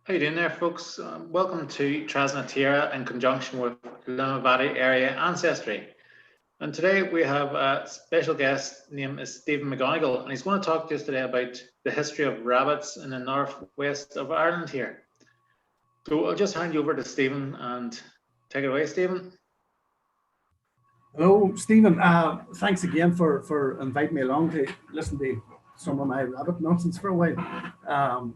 How you doing there, folks? Welcome to Trasnatira in conjunction with Limavady Area Ancestry. And today we have a special guest named is Steven McGonigal, and he's going to talk to us today about the history of rabbits in the northwest of Ireland here. So I'll just hand you over to Steven and take it away, Steven. Hello, Stephen. Thanks again for inviting me along to listen to some of my rabbit nonsense for a while.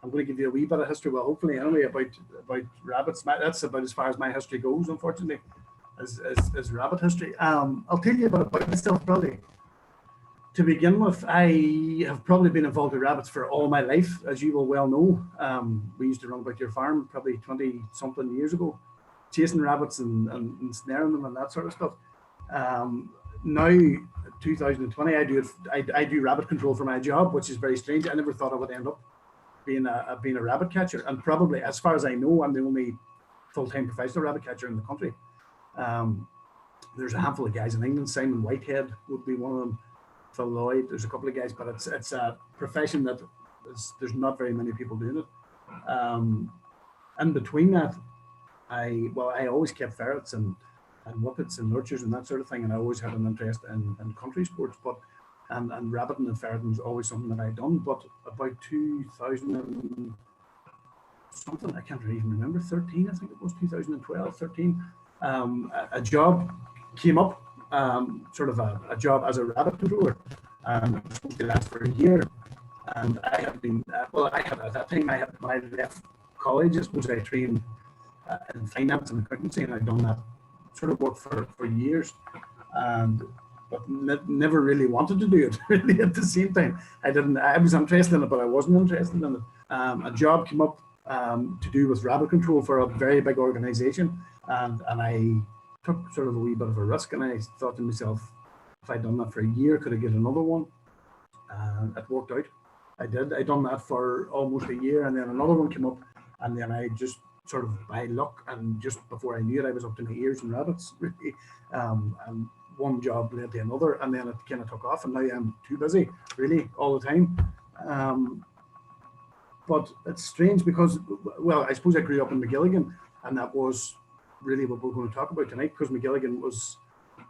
I'm going to give you a wee bit of history, well, hopefully anyway, about rabbits. That's about as far as my history goes, unfortunately, as rabbit history. I'll tell you about myself, probably. To begin with, I have probably been involved with rabbits for all my life, as you will well know. We used to run about your farm probably 20-something years ago, chasing rabbits and snaring them and that sort of stuff. Now, 2020, I do rabbit control for my job, which is very strange. I never thought I would end up being a rabbit catcher, and probably, as far as I know, I'm the only full-time professional rabbit catcher in the country. There's a handful of guys in England. Simon Whitehead would be one of them. Phil Lloyd. There's a couple of guys, but it's a profession that there's not very many people doing it. In between that, I always kept ferrets and whippets and lurchers and that sort of thing, and I always had an interest in country sports, but and rabbiting and ferreting was always something that I'd done. But about 2000 and something, I can't even remember, 13, I think it was 2012, 13, a job came up, sort of a job as a rabbit controller, and it was supposed to last for a year. And I had been, at that time, when I left college, I suppose I trained in finance and accountancy, and I'd done that sort of work for years, but never really wanted to do it really at the same time. I was interested in it, but I wasn't interested in it. A job came up to do with rabbit control for a very big organization, and I took sort of a wee bit of a risk, and I thought to myself, if I'd done that for a year, could I get another one? And it worked out. I done that for almost a year, and then another one came up, and then I just sort of by luck, and just before I knew it, I was up to my ears in rabbits, really. And one job led to another, and then it kind of took off, and now I'm too busy, really, all the time. But it's strange because, well, I suppose I grew up in McGilligan, and that was really what we're going to talk about tonight, because McGilligan was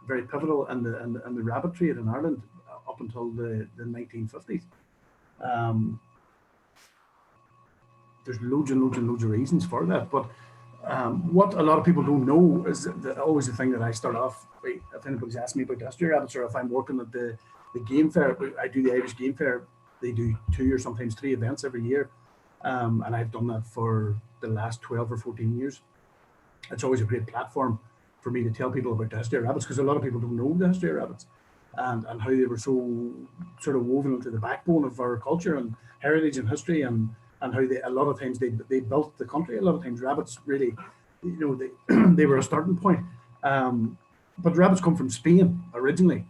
very pivotal in the rabbit trade in Ireland up until the 1950s. There's loads and loads and loads of reasons for that, but what a lot of people don't know is always the thing that I start off, if anybody's asked me about the history of rabbits, or if I'm working at the game fair, I do the Irish Game Fair. They do 2 or sometimes 3 events every year, and I've done that for the last 12 or 14 years. It's always a great platform for me to tell people about the history of rabbits, because a lot of people don't know the history of rabbits and how they were so sort of woven into the backbone of our culture and heritage and history, and how a lot of times they built the country. A lot of times rabbits really, they were a starting point. But rabbits come from Spain originally.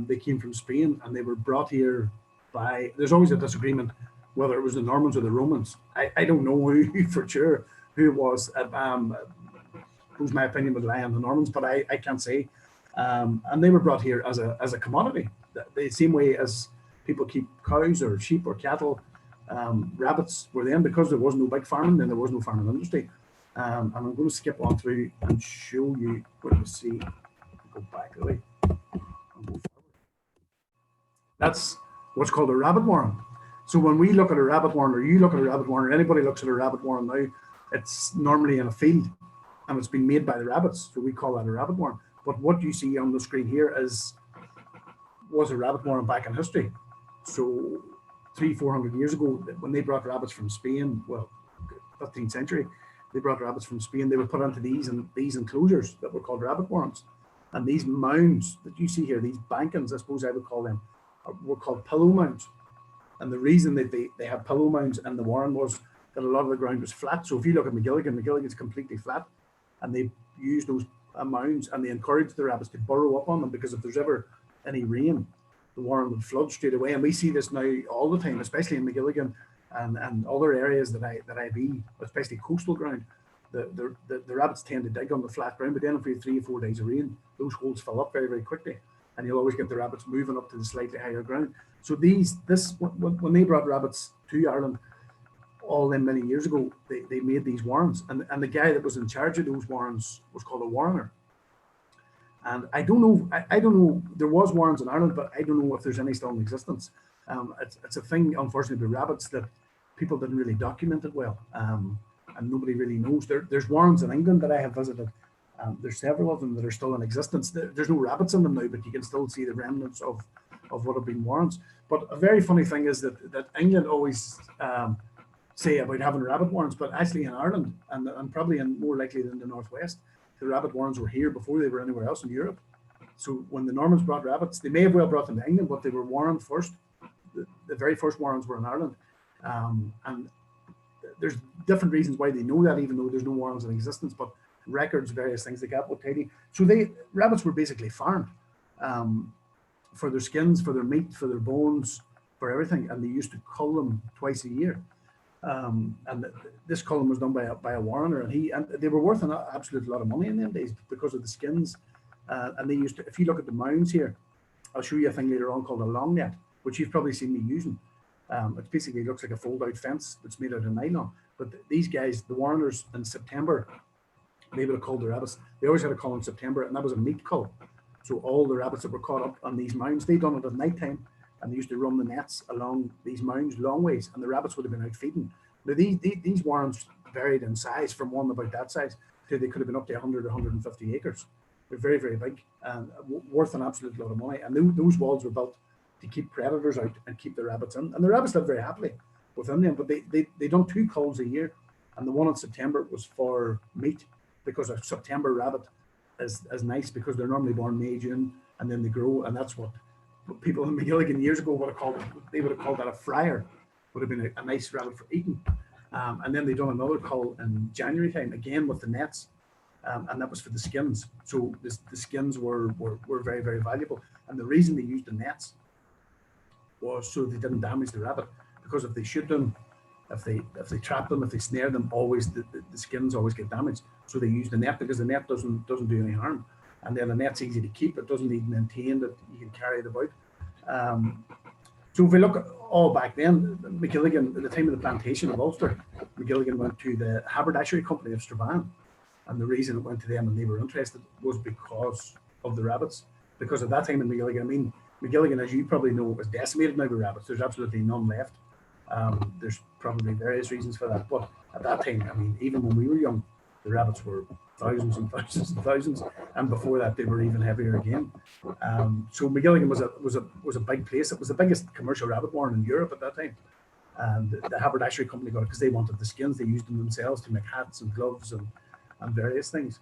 They came from Spain, and they were brought here by, there's always a disagreement whether it was the Normans or the Romans. I don't know who for sure who it was. Whose my opinion would lie on the Normans, but I can't say. And they were brought here as a commodity, the same way as people keep cows or sheep or cattle. Rabbits were then, because there was no big farming, then there was no farming industry. And I'm going to skip on through and show you what you see. Go back a way. That's what's called a rabbit warren. So when we look at a rabbit warren, or you look at a rabbit warren, or anybody looks at a rabbit warren now, it's normally in a field, and it's been made by the rabbits, so we call that a rabbit warren. But what you see on the screen here was a rabbit warren back in history. So 300-400 years ago, when they brought rabbits from Spain, well, 15th century, they brought rabbits from Spain. They were put into these enclosures that were called rabbit warrens, and these mounds that you see here, these bankings, I suppose I would call them, were called pillow mounds. And the reason that they had pillow mounds in the warren was that a lot of the ground was flat. So if you look at McGilligan's completely flat, and they used those mounds, and they encouraged the rabbits to burrow up on them, because if there's ever any rain, the warren would flood straight away. And we see this now all the time, especially in McGilligan and other areas that I be, especially coastal ground. The rabbits tend to dig on the flat ground, but then if we have 3 or 4 days of rain, those holes fill up very, very quickly, and you'll always get the rabbits moving up to the slightly higher ground. So when they brought rabbits to Ireland, all them many years ago, they made these warrens, and the guy that was in charge of those warrens was called a warrener. And I don't know, I don't know, there was warrens in Ireland, but I don't know if there's any still in existence. It's a thing, unfortunately, with rabbits that people didn't really document it well, and nobody really knows. There's warrens in England that I have visited. There's several of them that are still in existence. There's no rabbits in them now, but you can still see the remnants of what have been warrens. But a very funny thing is that England always say about having rabbit warrens, but actually in Ireland, and probably more likely than the Northwest, the rabbit warrens were here before they were anywhere else in Europe. So when the Normans brought rabbits, they may have well brought them to England, but they were warrened first. The very first warrens were in Ireland. And there's different reasons why they know that, even though there's no warrens in existence, but records, various things like that will tell you. So rabbits were basically farmed for their skins, for their meat, for their bones, for everything. And they used to cull them twice a year. And this culling was done by a warrener, and they were worth an absolute lot of money in them days because of the skins. And they used to, if you look at the mounds here, I'll show you a thing later on called a long net, which you've probably seen me using. It basically looks like a fold-out fence that's made out of nylon. But these guys, the warreners, in September, they would have culled the rabbits. They always had a cull in September, and that was a meat cull. So all the rabbits that were caught up on these mounds, they done it at night time, and they used to run the nets along these mounds long ways, and the rabbits would have been out feeding. Now these warrens varied in size from one about that size to they could have been up to 100 or 150 acres. They're very, very big and worth an absolute lot of money. And those walls were built to keep predators out and keep the rabbits in. And the rabbits lived very happily within them, but they done 2 culls a year, and the one in September was for meat, because a September rabbit is nice because they're normally born May, June, and then they grow, and that's what people in McGilligan years ago would have called it. They would have called that a fryer. Would have been a nice rabbit for eating. And then they done another cull in January time, again with the nets, and that was for the skins. So the skins were very, very valuable. And the reason they used the nets was so they didn't damage the rabbit, because if they shoot them, if they trap them, if they snare them, always the skins always get damaged. So they use the net, because the net doesn't do any harm. And then the net's easy to keep. It doesn't need maintained, that you can carry it about. So if we look at all back then, McGilligan, at the time of the plantation of Ulster, McGilligan went to the Haberdashery Company of Strabane. And the reason it went to them and they were interested was because of the rabbits. Because at that time in McGilligan, I mean, McGilligan, as you probably know, was decimated now with rabbits. There's absolutely none left. There's probably various reasons for that. But at that time, I mean, even when we were young, the rabbits were thousands and thousands and thousands, and before that they were even heavier again. So McGilligan was a big place. It was the biggest commercial rabbit warren in Europe at that time, and the Haberdashery Company got it because they wanted the skins. They used them themselves to make hats and gloves and various things.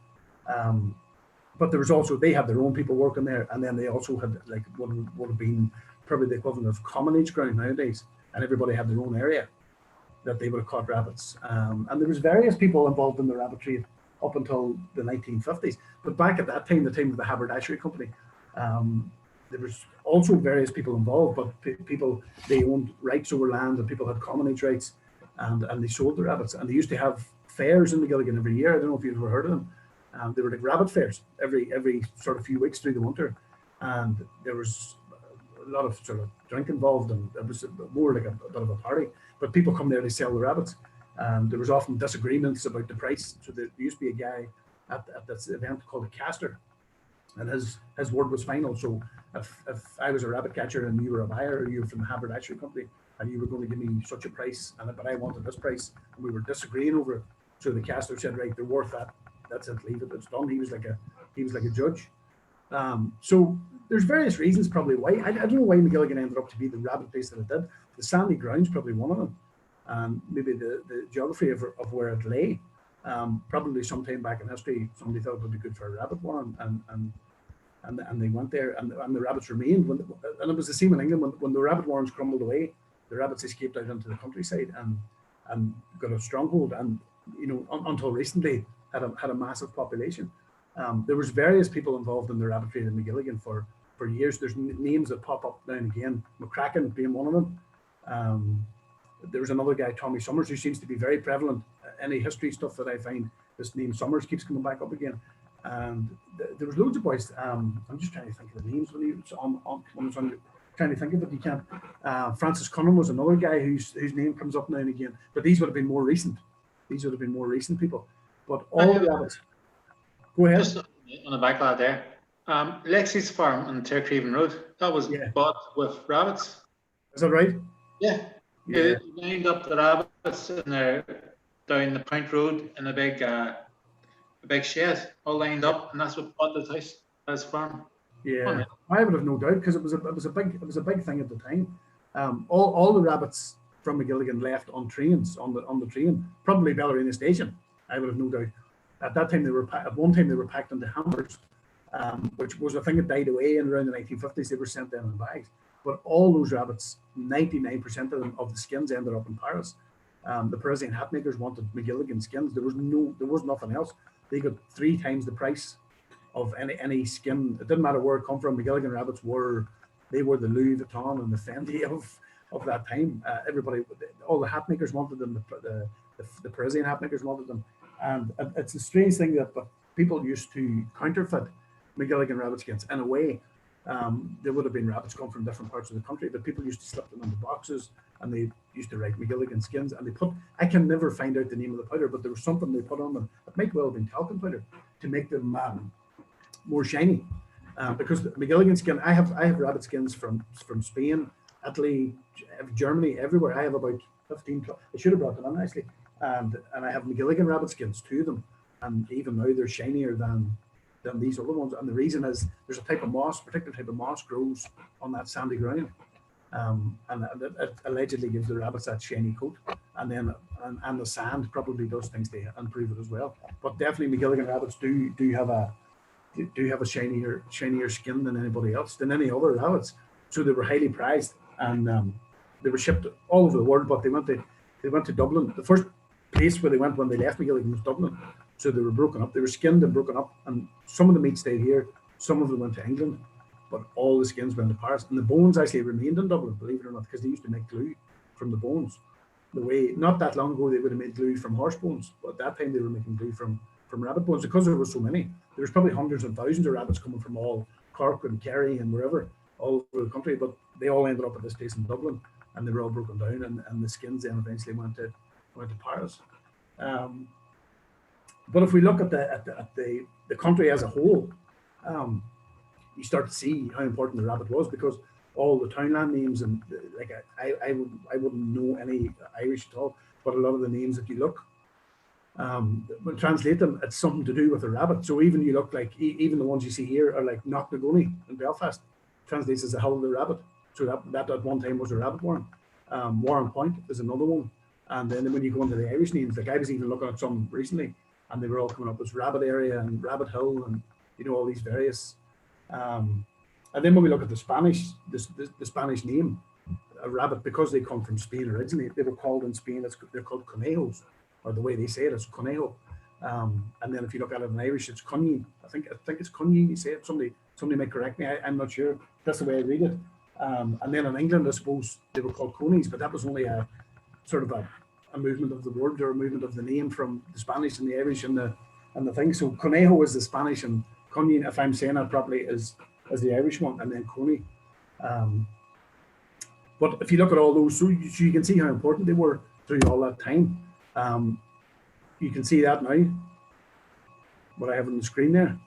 But there was also, they had their own people working there, and then they also had like what would have been probably the equivalent of commonage ground nowadays, and everybody had their own area that they would have caught rabbits. And there was various people involved in the rabbit trade up until the 1950s. But back at that time, the time of the Haberdashery Company, there was also various people involved, but people, they owned rights over land, and people had commonage rights, and they sold the rabbits. And they used to have fairs in McGilligan every year. I don't know if you've ever heard of them. They were like rabbit fairs every sort of few weeks through the winter. And there was a lot of sort of drink involved, and it was more like a bit of a party. But people come there to sell the rabbits. There was often disagreements about the price. So there used to be a guy at this event called a caster, and his word was final. So if I was a rabbit catcher and you were a buyer, or you were from the Haberdashery Company, and you were going to give me such a price, but I wanted this price, and we were disagreeing over it. So the caster said, right, they're worth that. That's it, leave it, it's done. He was like a judge. So there's various reasons probably why. I don't know why McGilligan ended up to be the rabbit place that it did. The sandy ground's probably one of them. And maybe the geography of where it lay. Probably sometime back in history, somebody thought it would be good for a rabbit warren, and they went there, and the rabbits remained. And it was the same in England when the rabbit warrens crumbled away. The rabbits escaped out into the countryside and got a stronghold, and until recently had a massive population. There was various people involved in the rabbit trade in McGilligan for years. There's names that pop up now and again, McCracken being one of them. There was another guy, Tommy Summers, who seems to be very prevalent. Any history stuff that I find, this name Summers keeps coming back up again. And there was loads of boys. I'm just trying to think of the names when it's on trying to think of it. You can't. Francis Cunham was another guy whose name comes up now and again, but these would have been more recent. These would have been more recent people. But all the rabbits. Go ahead. Just on the back lad there. Lexi's farm on Tercreven Road, that was bought with rabbits. Is that right? Yeah. They lined up the rabbits in there down the Point Road in a big shed, all lined up, and that's what bought the house as farm. Yeah, I would have no doubt, because it was a big thing at the time. All the rabbits from McGilligan left on trains on the train, probably Ballerina Station. I would have no doubt. At that time, at one time they were packed into hampers, which was a thing that died away in around the 1950s. They were sent down in bags. But all those rabbits, 99% of them, of the skins ended up in Paris. The Parisian hat makers wanted McGilligan skins. There was nothing else. They got 3 times the price of any skin. It didn't matter where it come from. McGilligan rabbits were the Louis Vuitton and the Fendi of that time. Everybody, all the hat makers wanted them. The Parisian hat makers wanted them. And it's a strange thing that people used to counterfeit McGilligan rabbit skins in a way. There would have been rabbits come from different parts of the country, but people used to slip them into boxes, and they used to write McGilligan skins, and I can never find out the name of the powder, but there was something they put on them. It might well have been talcum powder to make them more shiny. Because the McGilligan skin, I have rabbit skins from Spain, Italy, Germany, everywhere. I have about 15. I should have brought them in actually, and I have McGilligan rabbit skins, 2 of them, and even now they're shinier than these other ones. And the reason is there's a particular type of moss grows on that sandy ground, and it allegedly gives the rabbits that shiny coat. And then and the sand probably does things to improve it as well. But definitely McGilligan rabbits do have a shinier skin than anybody else, than any other rabbits. So they were highly prized, and they were shipped all over the world. But they went to Dublin. The first place where they went when they left McGilligan was Dublin. So they were broken up. They were skinned and broken up, and some of the meat stayed here. Some of them went to England, but all the skins went to Paris. And the bones actually remained in Dublin, believe it or not, because they used to make glue from the bones. Not that long ago, they would have made glue from horse bones, but at that time they were making glue from rabbit bones, because there were so many. There was probably hundreds and thousands of rabbits coming from all Cork and Kerry and wherever, all over the country, but they all ended up at this place in Dublin, and they were all broken down, and the skins then eventually went to Paris. But if we look at the country as a whole, you start to see how important the rabbit was, because all the townland names, and like I wouldn't know any Irish at all, but a lot of the names that you look, when translate them, it's something to do with a rabbit. So even you look like, even the ones you see here are like Knocknagunny in Belfast, translates as the Howl of the Rabbit. So that at one time was a rabbit warren. Warren Point is another one. And then when you go into the Irish names, like I was even looking at some recently, and they were all coming up as Rabbit Area and Rabbit Hill, and all these various. And then when we look at the Spanish, the Spanish name, a rabbit, because they come from Spain originally, they were called in Spain, they're called conejos, or the way they say it is conejo. And then if you look at it in Irish, it's cunny. I think it's cunny. You say it. Somebody might correct me. I'm not sure. That's the way I read it. And then in England, I suppose they were called conies, but that was only a sort of a movement of the word, or a movement of the name from the Spanish and the Irish and the thing. So conejo is the Spanish, and cunny, if I'm saying that properly, is the Irish one, and then coney. But if you look at all those, so you can see how important they were through all that time. You can see that now. What I have on the screen there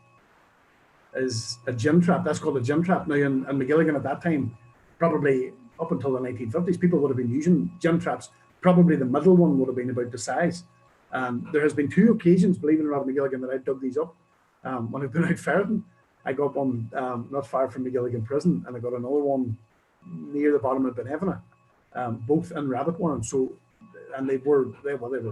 is a gin trap. That's called a gin trap. Now in McGilligan at that time, probably up until the 1950s, people would have been using gin traps. Probably the middle one would have been about the size. There has been 2 occasions, believe it or not, in McGilligan that I dug these up. When I've been out ferreting, I got one not far from McGilligan prison, and I got another one near the bottom of Benevena, both in rabbit warren. So, and they were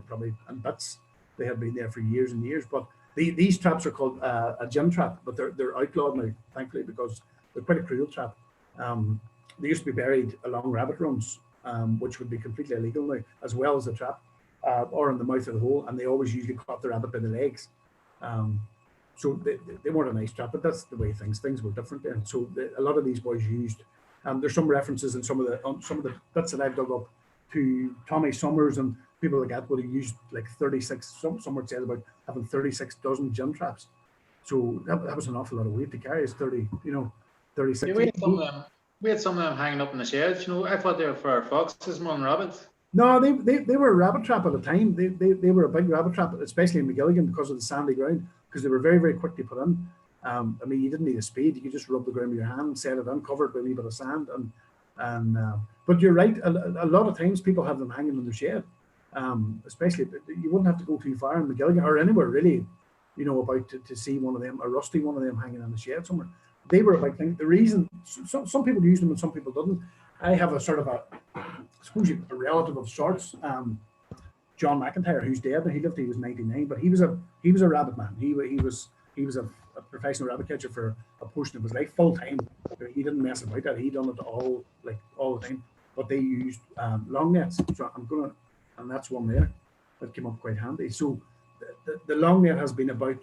probably in bits. They had been there for years and years. But these traps are called a gin trap, but they're outlawed now, thankfully, because they're quite a cruel trap. They used to be buried along rabbit runs, which would be completely illegal now, as well as the trap, or in the mouth of the hole, and they always usually caught the rabbit by the legs. So they weren't a nice trap, but that's the way things were different then. So a lot of these boys used, there's some references in some of the bits that I've dug up to Tommy Summers, and people like that would have used like 36. Some would say about having 36 dozen gin traps. So that was an awful lot of weight to carry. It's 36. You weighed some of them We had some of them hanging up in the sheds. You know, I thought they were for foxes more than rabbits. No, they were a rabbit trap at the time. They were a big rabbit trap, especially in McGilligan because of the sandy ground, because they were very, very quick to put in. I mean, you didn't need a spade. You could just rub the ground with your hand, set it in, cover it with a wee bit of sand. But you're right, a lot of times people have them hanging in their shed, especially, you wouldn't have to go too far in McGilligan or anywhere really, you know, about to see one of them, a rusty one of them hanging in the shed somewhere. They were a big thing. The reason, some people used them and some people didn't. I have a sort of I suppose a relative of sorts, John McIntyre, who's dead, and he was 99, but he was a rabbit man. He was a professional rabbit catcher for a portion of his life, full time. He didn't mess about that. He done it all the time. But they used long nets. So and that's one there that came up quite handy. So the long net has been about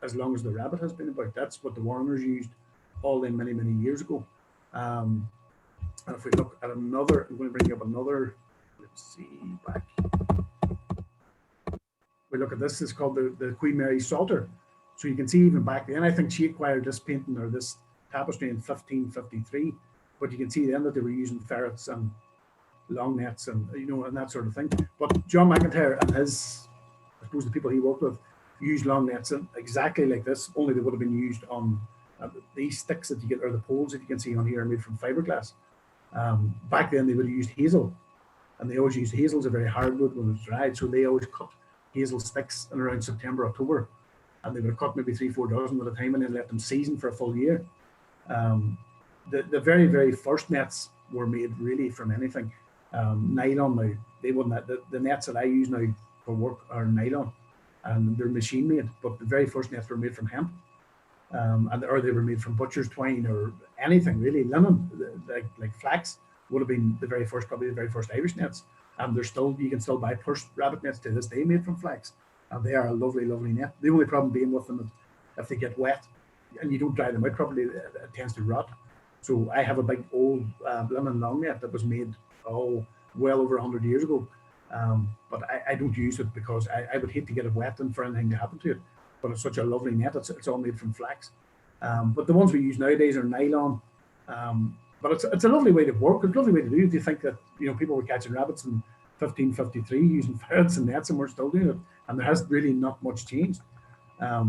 as long as the rabbit has been about. That's what the Warreners used all them many, many years ago. And if we look at another, I'm going to bring up another, let's see, back. We look at this, it's called the Queen Mary Psalter. So you can see even back then, I think she acquired this painting or this tapestry in 1553, but you can see then that they were using ferrets and long nets and, you know, and that sort of thing. But John McIntyre and his, I suppose the people he worked with, used long nets exactly like this, only they would have been used on these sticks that you get, or the poles that you can see on here are made from fiberglass. Back then they would have used hazel, and they always used hazel as a very hard wood when it's dried, so they always cut hazel sticks in around September, October, and they would have cut maybe 3-4 dozen at a time and then let them season for a full year. The very, very first nets were made really from anything. Nylon now, they wouldn't, the nets that I use now for work are nylon, and they're machine made, but the very first nets were made from hemp. Or they were made from butcher's twine or anything really. Linen, like flax, would have been probably the very first Irish nets. And you can still buy pursed rabbit nets to this day made from flax, and they are a lovely, lovely net. The only problem being with them is if they get wet and you don't dry them out properly, it tends to rot. So I have a big old linen long net that was made well over 100 years ago, but I don't use it because I would hate to get it wet and for anything to happen to it. But it's such a lovely net. It's all made from flax. But the ones we use nowadays are nylon. But it's a lovely way to work. It's a lovely way to do it. Do you think that, you know, people were catching rabbits in 1553 using ferrets and nets, and we're still doing it? And there has really not much changed. A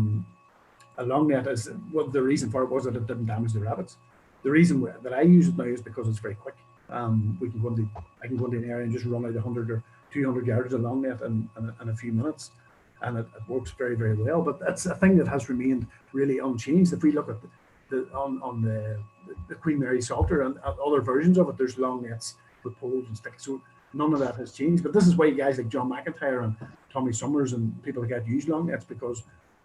long net is, well, the reason for it was that it didn't damage the rabbits. The reason that I use it now is because it's very quick. I can go into an area and just run out 100 or 200 yards of long net in a few minutes. And it works very, very well. But that's a thing that has remained really unchanged. If we look at the Queen Mary Psalter and other versions of it, there's long nets with poles and sticks. So none of that has changed. But this is why guys like John McIntyre and Tommy Summers and people like that use long nets, because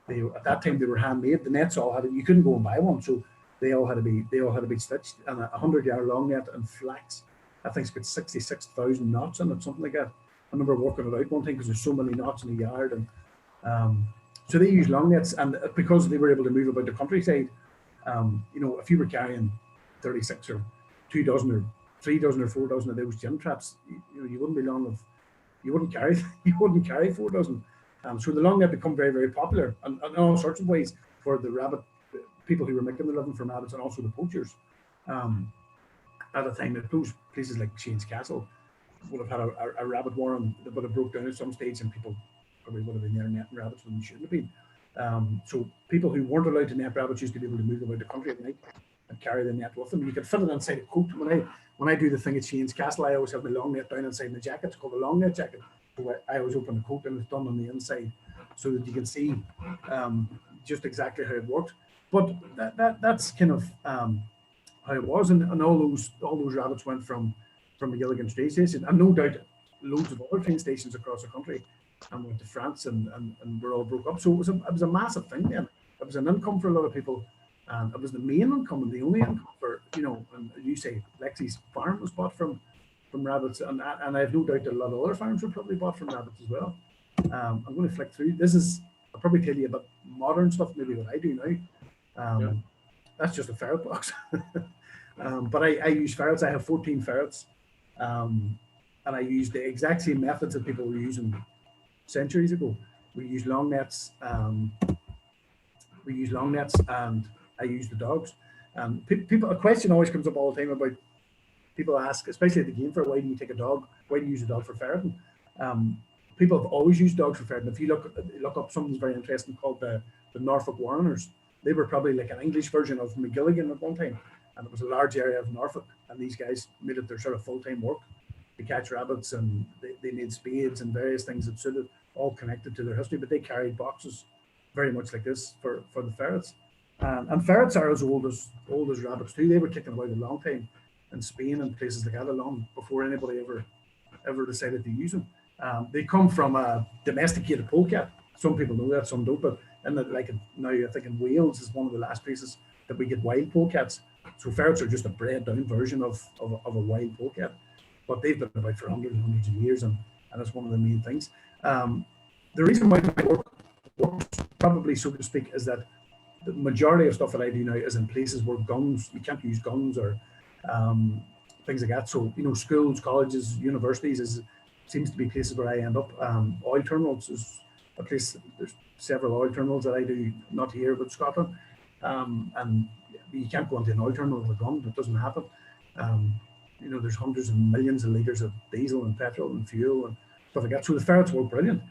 at that time they were handmade. The nets all had it. You couldn't go and buy one, so they all had to be stitched. And a 100-yard long net and flax, I think it's got 66,000 knots in it, something like that. I remember working it out one thing because there's so many knots in the yard, and so they use long nets, and because they were able to move about the countryside, you know, if you were carrying 36 or 2 dozen or 3 dozen or 4 dozen of those gin traps, you know, you wouldn't be long of, you wouldn't carry 4 dozen. So the long net become very, very popular, and all sorts of ways for the rabbit people who were making their living from rabbits, and also the poachers. At a time that those places like Shane's Castle would have had a rabbit warren that would have broke down at some stage, and people probably would have been there netting rabbits when they shouldn't have been. So people who weren't allowed to net rabbits used to be able to move about the country at night and carry the net with them. You could fit it inside a coat. When I do the thing at Shane's Castle, I always have my long net down inside my jacket. It's called a long net jacket. So I always open the coat and it's done on the inside so that you can see just exactly how it works. But that's kind of how it was, and all those rabbits went from McGilligan train station, and no doubt loads of other train stations across the country, and went to France and were all broke up. So it was a massive thing then. It was an income for a lot of people, and it was the main income and the only income for, you know, and you say Lexi's farm was bought from rabbits, and I have no doubt that a lot of other farms were probably bought from rabbits as well. I'm going to flick through. I'll probably tell you about modern stuff, maybe what I do now. That's just a ferret box. But I use ferrets. I have 14 ferrets. And I use the exact same methods that people were using centuries ago. We use long nets. And I use the dogs. People, a question always comes up all the time about, people ask, especially at the game fair, why do you take a dog? Why do you use a dog for ferreting? People have always used dogs for ferreting. If you look up something very interesting called the Norfolk Warreners, they were probably like an English version of McGilligan at one time, and it was a large area of Norfolk, and these guys made it their sort of full-time work to catch rabbits, and they made spades and various things that suited, all connected to their history, but they carried boxes very much like this for the ferrets. And ferrets are as old as rabbits too. They were kicking about a long time in Spain and places like that, long before anybody ever decided to use them. They come from a domesticated polecat. Some people know that, some don't, but now I think in Wales is one of the last places that we get wild polecats. So ferrets are just a bred down version of a wild polecat, but they've been about for hundreds and hundreds of years, and that's one of the main things. The reason why my work works, probably so to speak, is that the majority of stuff that I do now is in places where you can't use guns or things like that. So, schools, colleges, universities seems to be places where I end up. Oil terminals is a place, there's several oil terminals that I do, not here, but Scotland. And you can't go into an oil terminal with a gun, that doesn't happen. There's hundreds of millions of litres of diesel and petrol and fuel and stuff like that. So the ferrets work brilliant.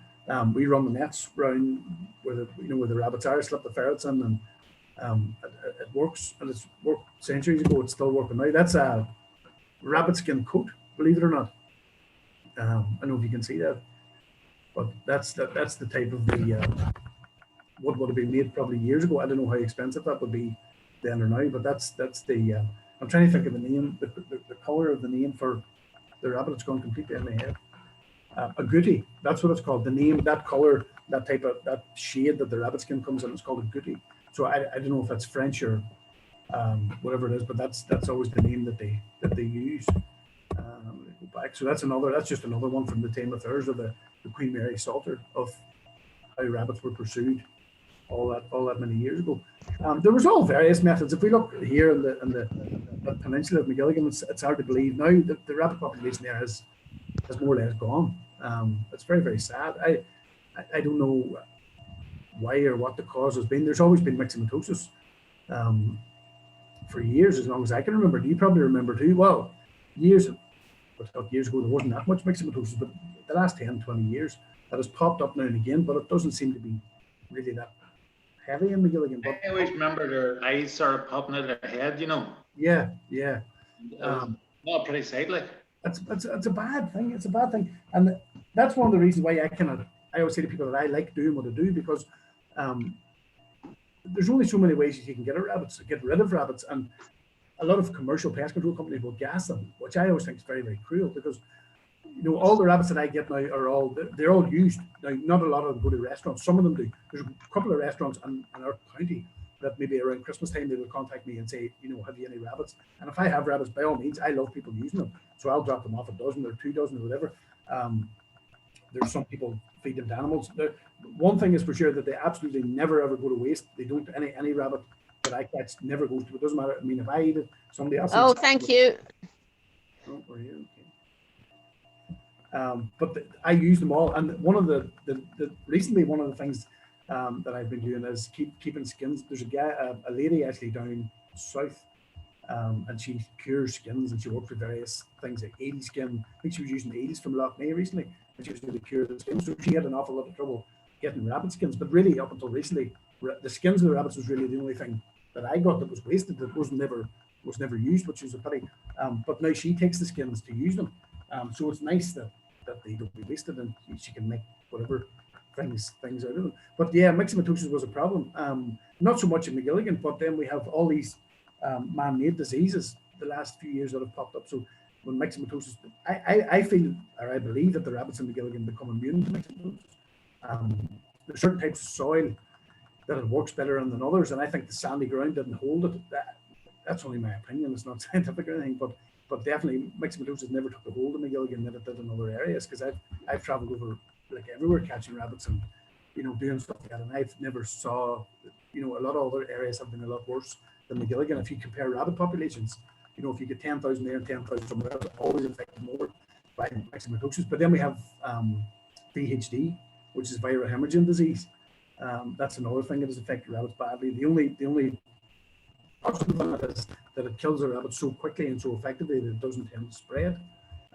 We run the nets around where the rabbits are, slip the ferrets in, and it works, and it's worked centuries ago. It's still working now. That's a rabbit skin coat, believe it or not. I don't know if you can see that, but that's the type of what would have been made probably years ago. I don't know how expensive that would be then or now, but that's the I'm trying to think of the name, the color of the name for the rabbit. It's gone completely in my head. A gooty, that's what it's called. The name, that color, that type of, that shade that the rabbit skin comes in, it's called a gooty. So I don't know if that's French or whatever it is, but that's always the name that they use. Go back. So that's just another one from the Tame Affairs of the Queen Mary Psalter of how rabbits were pursued all that many years ago. There was all various methods. If we look here in the peninsula of McGilligan, it's hard to believe now that the rabbit population there has more or less gone. It's very, very sad. I don't know why or what the cause has been. There's always been myxomatosis for years, as long as I can remember. You probably remember too. Well, years ago, there wasn't that much myxomatosis, but the last 10, 20 years, that has popped up now and again, but it doesn't seem to be really that heavy in McGilligan. But I always remember their eyes sort of popping out of their head, Yeah. Not pretty sight, like. It's a bad thing. It's a bad thing, and that's one of the reasons why I always say to people that I like doing what I do, because there's only so many ways you can get rid of rabbits, and a lot of commercial pest control companies will gas them, which I always think is very, very cruel, because all the rabbits that I get now they're all used. Now, not a lot of them go to restaurants. Some of them do. There's a couple of restaurants in our county that maybe around Christmas time they will contact me and say, have you any rabbits? And if I have rabbits, by all means, I love people using them. So I'll drop them off a dozen or 2 dozen or whatever. There's some people feed them to animals. One thing is for sure, that they absolutely never ever go to waste. They don't, any rabbit that I catch never goes to, it doesn't matter. I mean, if I eat it, somebody else. Oh, thank you. Oh, we're here. Okay. But I use them all. And one of the recently, one of the things that I've been doing is keeping skins. There's a lady actually down south, and she cures skins, and she works with various things like eel skin. I think she was using eels from Loch Ness recently, and she was going to cure the skins. So she had an awful lot of trouble getting rabbit skins. But really, up until recently, the skins of the rabbits was really the only thing that I got that was wasted, that was never used, which is a pity. But now she takes the skins to use them. So it's nice that they don't be wasted, and she can make whatever things out of them. But yeah, myxomatosis was a problem. Not so much in McGilligan, but then we have all these man-made diseases the last few years that have popped up. So when myxomatosis, I feel, or I believe, that the rabbits in McGilligan become immune to myxomatosis. There's certain types of soil that it works better in than others, and I think the sandy ground didn't hold it. That's only my opinion. It's not scientific or anything, but definitely myxomatosis never took a hold of McGilligan than it did in other areas, because I've traveled over like everywhere catching rabbits and doing stuff like that, and I've never saw a lot of other areas have been a lot worse than McGilligan. If you compare rabbit populations, if you get 10,000 there and 10,000 somewhere else, always affected more by myxomatosis. But then we have VHD, which is viral hemorrhaging disease. That's another thing that has affected rabbits badly. The only Also, the thing that it kills the rabbit so quickly and so effectively that it doesn't tend to spread.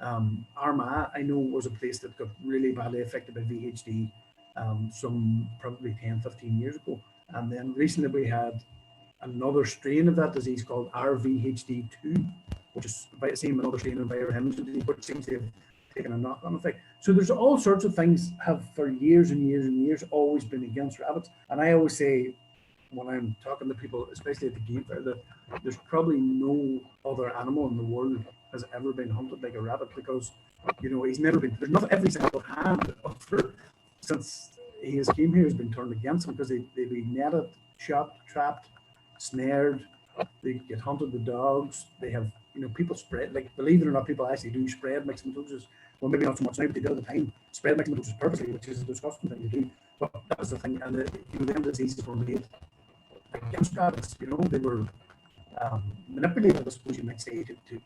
Armagh, I know, was a place that got really badly affected by VHD some probably 10, 15 years ago. And then recently we had another strain of that disease called RVHD2, which is about the same another strain of viral hemorrhage disease, but it seems to have taken a knock-on effect. So there's all sorts of things have for years and years and years always been against rabbits. And I always say, when I'm talking to people, especially at the game fair, that there's probably no other animal in the world has ever been hunted like a rabbit, because he's never been. There's not every single hand since he has came here has been turned against him, because they've been netted, shot, trapped, snared. They get hunted with dogs. They have people spread, like, believe it or not, people actually do spread myxomatosis. Well, maybe not so much now, but they did at the time. Spread myxomatosis purposely, which is a disgusting thing to do. But that was the thing, and them diseases were made against rabbits. They were manipulated, I suppose you might say, to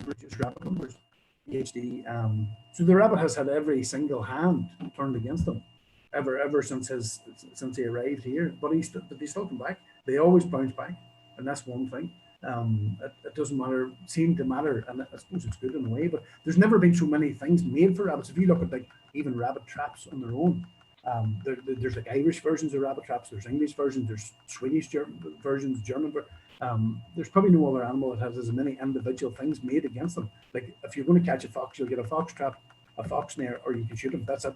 reduce rabbit numbers. PhD. So the rabbit has had every single hand turned against him ever since he arrived here. But they still come back. They always bounce back, and that's one thing. It doesn't matter, seem to matter, and I suppose it's good in a way. But there's never been so many things made for rabbits. If you look at like even rabbit traps on their own. There's like Irish versions of rabbit traps, there's English versions, there's Swedish versions, German. There's probably no other animal that has as many individual things made against them. Like if you're going to catch a fox, you'll get a fox trap, a fox snare, or you can shoot them. That's it.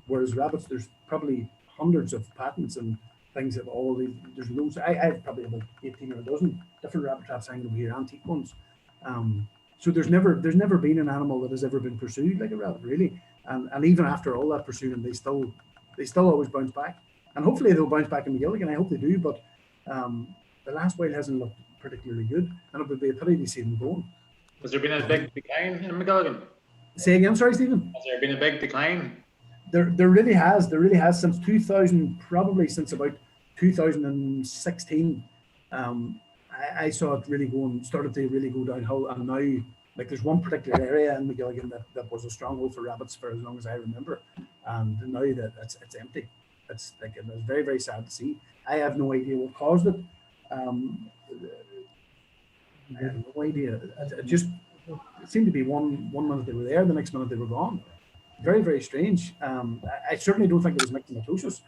Whereas rabbits, there's probably hundreds of patents and things of all these. There's loads. I have probably about 18 or a dozen different rabbit traps hanging over here, antique ones. So there's never been an animal that has ever been pursued like a rabbit, really. And even after all that pursuing, they still always bounce back, and hopefully they'll bounce back in McGilligan. I hope they do, but the last while hasn't looked particularly good, and it would be a pity to see them going. Has there been a big decline in McGilligan? Say again, sorry, Stephen. Has there been a big decline? There really has. There really has since 2000, probably since about 2016. I saw it really started to really go downhill, and now like there's one particular area in McGilligan that was a stronghold for rabbits for as long as I remember, and now that it's empty. It's like it was very, very sad to see. I have no idea what caused it. I have no idea. It seemed to be one minute they were there, the next minute they were gone. Very, very strange. I certainly don't think it was myxomatosis.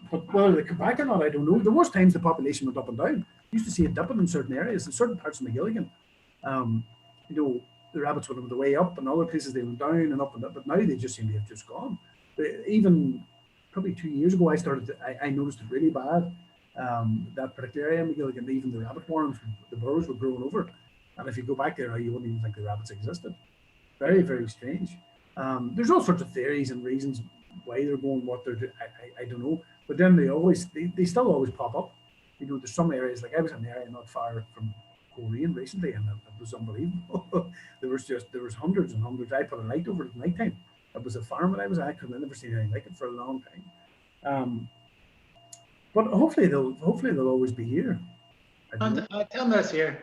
But whether they come back or not, I don't know. There was times the population went up and down. You used to see it dipping in certain areas, in certain parts of McGilligan. The rabbits went the way up, and other places they went down and up and up, but now they just seem to have just gone. But even probably 2 years ago, I noticed it really bad. That particular area in McGilligan, even the rabbit warrens, the burrows were growing over. And if you go back there now, you wouldn't even think the rabbits existed. Very, very strange. There's all sorts of theories and reasons why they're going, what they're doing. I don't know. But then they still always pop up. There's some areas, like I was in an area not far from Korean recently, and it was unbelievable. there was hundreds and hundreds. I put a light over it at night time. It was a farm that I was at. I've never seen anything like it for a long time. But hopefully they'll always be here. And tell me this here.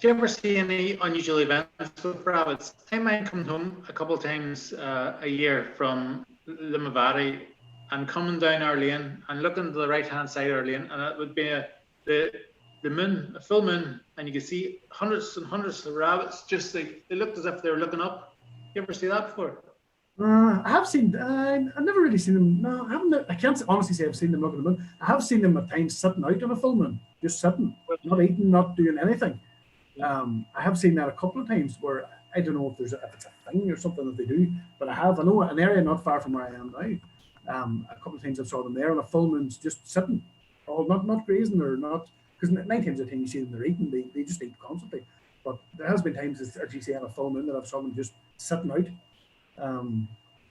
Do you ever see any unusual events with rabbits? I might come home a couple of times a year from Limavady and coming down our lane and looking to the right-hand side of our lane, and it would be the moon, a full moon, and you could see hundreds and hundreds of rabbits. Just like they looked as if they were looking up. You ever see that before? I have seen. I've never really seen them. No, I haven't. I can't honestly say I've seen them looking at the moon. I have seen them at times sitting out on a full moon, just sitting, not eating, not doing anything. I have seen that a couple of times where I don't know if it's a thing or something that they do, but I know an area not far from where I am now. A couple of times I saw them there on a full moon, just sitting, not grazing or not, because 9 times out of 10 you see them, they're eating, they just eat constantly. But there has been times, as you say, on a full moon that I've saw them just sitting out.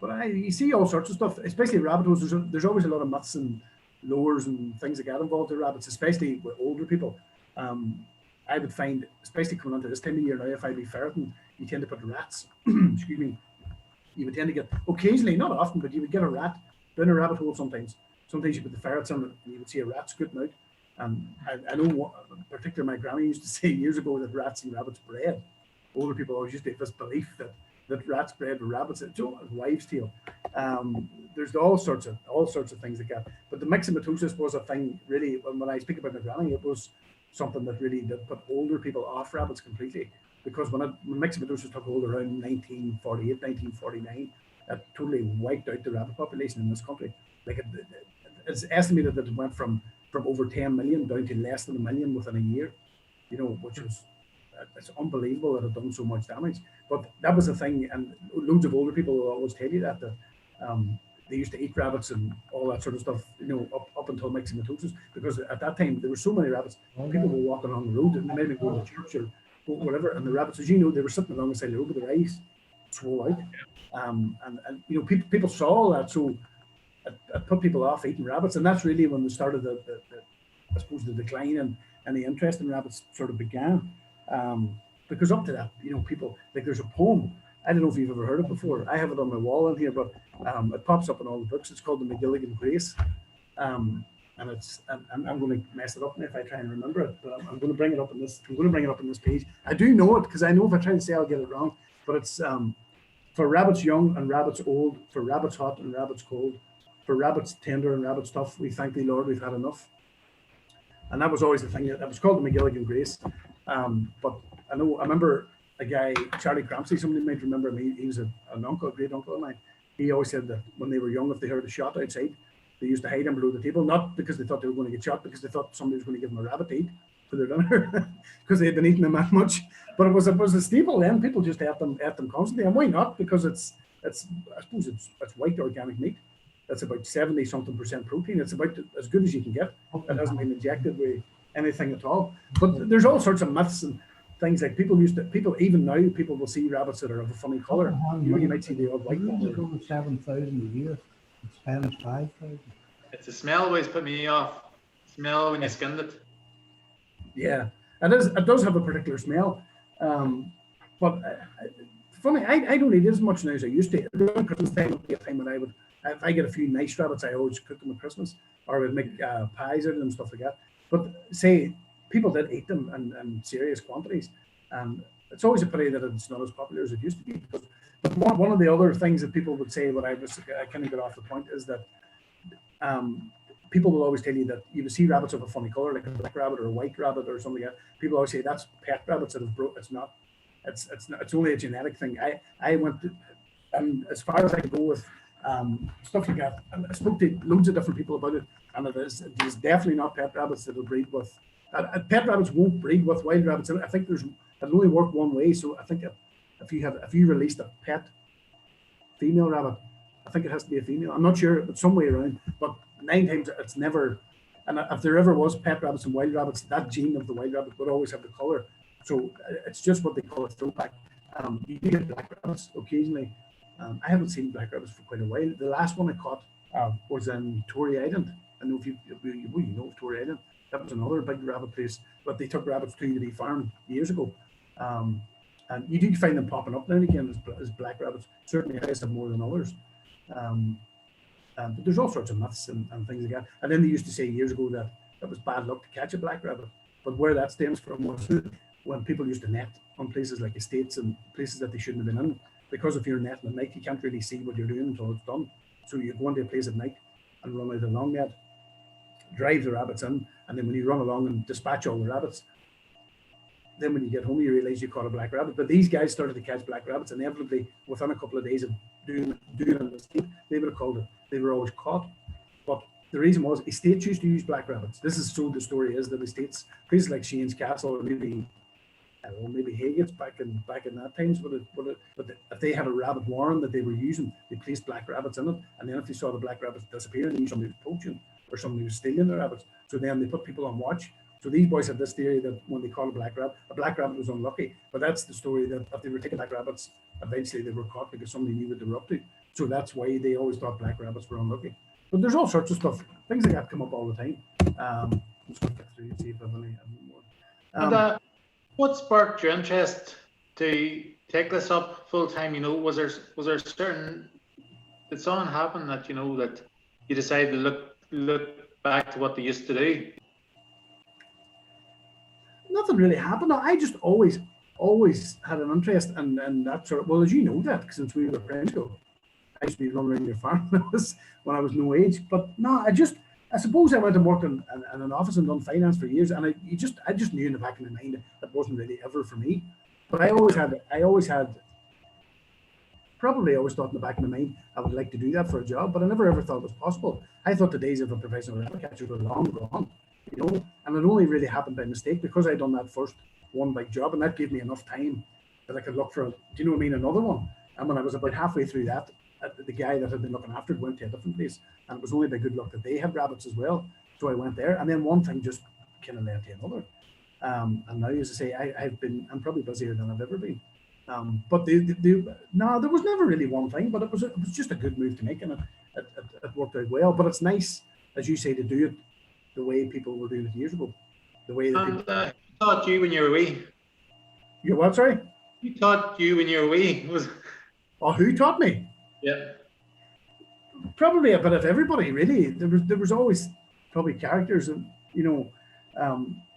But you see all sorts of stuff, especially rabbit holes. There's always a lot of myths and lures and things that get involved in rabbits, especially with older people. I would find, especially coming onto this time of year now, if I'd be ferreting, you tend to put rats, excuse me, you would tend to get, occasionally, not often, but you would get a rat down a rabbit hole sometimes. Sometimes you put the ferrets on it and you would see a rat scooting out. I know, particularly my granny used to say years ago that rats and rabbits bred. Older people always used to have this belief that rats bred with rabbits. It's a wives' tale. There's all sorts of things like that. But the myxomatosis was a thing, really, when I speak about my granny, it was something that really that put older people off rabbits completely. Because when myxomatosis took hold around 1948, 1949, it totally wiped out the rabbit population in this country. Like it's estimated that it went from over 10 million down to less than 1 million within a year. You know, which is it's unbelievable that it done so much damage. But that was the thing, and loads of older people will always tell you that they used to eat rabbits and all that sort of stuff, you know, up until myxomatosis, because at that time there were so many rabbits. People were walking on the road and maybe going to church or whatever, and the rabbits, as you know, they were sitting along the side of the road with their eyes swole out, and you know, people saw all that, so it put people off eating rabbits, and that's really when they started the I suppose the decline and the interest in rabbits sort of began. Because up to that, you know, people, like there's a poem, I don't know if you've ever heard it before. I have it on my wall in here, but it pops up in all the books. It's called the McGonigal Grace. And I'm going to mess it up if I try and remember it, but I'm going to bring it up in this. I'm going to bring it up in this page. I do know it because I know if I try to say I'll get it wrong. But it's for rabbits young and rabbits old, for rabbits hot and rabbits cold, for rabbits tender and rabbits tough. We thank thee, Lord, we've had enough. And that was always the thing. That was called the McGonigal Grace. But I remember a guy, Charlie Crampsey, somebody might remember him. He was an uncle, a great uncle of mine. He always said that when they were young, if they heard a shot outside, they used to hide him below the table, not because they thought they were going to get shot, because they thought somebody was going to give them a rabbit to eat for their dinner, because they had been eating them that much. But it was a staple then. People just ate them constantly, and why not? Because I suppose it's white organic meat. That's about 70-something% protein. It's about as good as you can get. It hasn't been injected with anything at all. But there's all sorts of myths and things, like people even now, people will see rabbits that are of a funny color. You know, you might see the odd white one. It's over 7,000 a year. It's Spanish 5,000. It's the smell always put me off. Smell when you skinned it. Yeah, it does have a particular smell. But funny, I don't eat as much now as I used to. Around Christmas time would be a time when if I get a few nice rabbits, I always cook them at Christmas, or I would make pies out of them, stuff like that. But say people did eat them in serious quantities, and it's always a pity that it's not as popular as it used to be. But one of the other things that people would say, I kind of got off the point, is that people will always tell you that you will see rabbits of a funny color, like a black rabbit or a white rabbit or something like that. People always say that's pet rabbits that have broke. It's not. It's only a genetic thing. I went to, and as far as I could go with stuff like that, and I spoke to loads of different people about it, and it is definitely not pet rabbits that will breed with. Pet rabbits won't breed with wild rabbits. I think it'll only work one way. So I think if you released a pet female rabbit, I think it has to be a female. I'm not sure, but some way around. But 9 times it's never. And if there ever was pet rabbits and wild rabbits, that gene of the wild rabbit would always have the color. So it's just what they call a throwback. You do get black rabbits occasionally. I haven't seen black rabbits for quite a while. The last one I caught was in Tory Island. I know if you know of Tory Island. That was another big rabbit place, but they took rabbits to be farmed years ago. And you do find them popping up now and again as black rabbits. Certainly I have more than others. But there's all sorts of myths and things like that. And then they used to say years ago that it was bad luck to catch a black rabbit. But where that stems from was when people used to net on places like estates and places that they shouldn't have been in. Because if you're netting at night, you can't really see what you're doing until it's done. So you go into a place at night and run out a long net, drive the rabbits in, and then when you run along and dispatch all the rabbits, then when you get home, you realize you caught a black rabbit. But these guys started to catch black rabbits, and inevitably, within a couple of days of doing it in the state, they would have called it. They were always caught. But the reason was estates used to use black rabbits. This is so the story is that estates, places like Shane's Castle, or maybe Haygate's back in that times, but if they had a rabbit warren that they were using, they placed black rabbits in it, and then if they saw the black rabbits disappear, they knew somebody was poaching or somebody was stealing the rabbits. So then they put people on watch. So these boys had this theory that when they caught a black rabbit was unlucky. But that's the story, that if they were taking black rabbits, eventually they were caught because somebody knew what they were up to. So that's why they always thought black rabbits were unlucky. But there's all sorts of stuff, things like that come up all the time. I'm just going to get through and see if I have any more. And what sparked your interest to take this up full time? You know, was there certain, did something happen that, you know, that you decided to look back to what they used to do? Nothing really happened. I just always had an interest in that sort of, well, as you know that, since we were friends ago, I used to be running around your farm when I was no age. But no, I I suppose I went and worked in an office and done finance for years, and I just knew in the back of my mind that wasn't really ever for me. But I always thought in the back of my mind I would like to do that for a job, but I never ever thought it was possible. I thought the days of a professional rabbit catcher were long gone, you know, and it only really happened by mistake because I'd done that first one big job, and that gave me enough time that I could look for, do you know what I mean, another one. And when I was about halfway through that, the guy that had been looking after it went to a different place, and it was only by good luck that they had rabbits as well. So I went there, and then one thing just kind of led to another. And now, as I say, I'm probably busier than I've ever been. But no, there was never really one thing, but it was just a good move to make, and it worked out well. But it's nice, as you say, to do it the way people were doing it years ago. The way that And who taught you when you were wee? You what? Sorry. Who taught you when you were wee? Oh, who taught me? Yeah. Probably a bit of everybody, really. There was always probably characters, and you know,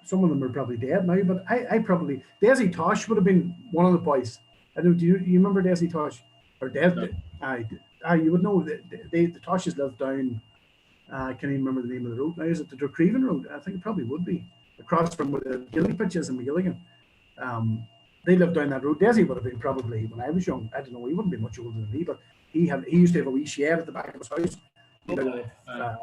some of them are probably dead now. But I probably Desi Tosh would have been one of the boys. I don't. Do you remember Desi Tosh or Dev? No. You would know the Toshes lived down. I can't even remember the name of the road now. Is it the Dracreven Road? I think it probably would be across from where the Gilly pitch is in McGilligan. They lived down that road. Desi would have been probably when I was young. I don't know. He wouldn't be much older than me, but he used to have a wee shed at the back of his house, made out of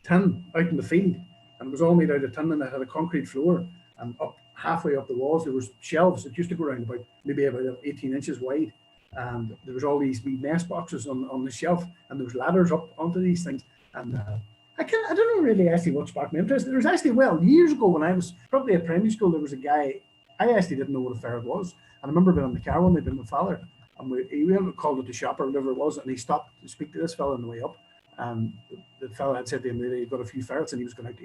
tin out in the field, and it was all made out of tin, and it had a concrete floor, and up halfway up the walls there was shelves that used to go around about 18 inches wide, and there was all these wee mess boxes on the shelf, and there was ladders up onto these things, and I don't know really actually what sparked my interest. There was actually, years ago when I was probably at primary school, there was a guy, I actually didn't know what a ferret was, and I remember being on the car one day with my father, and we called it the shop or whatever it was, and he stopped to speak to this fella on the way up, and the fella had said to him that he'd got a few ferrets and he's going out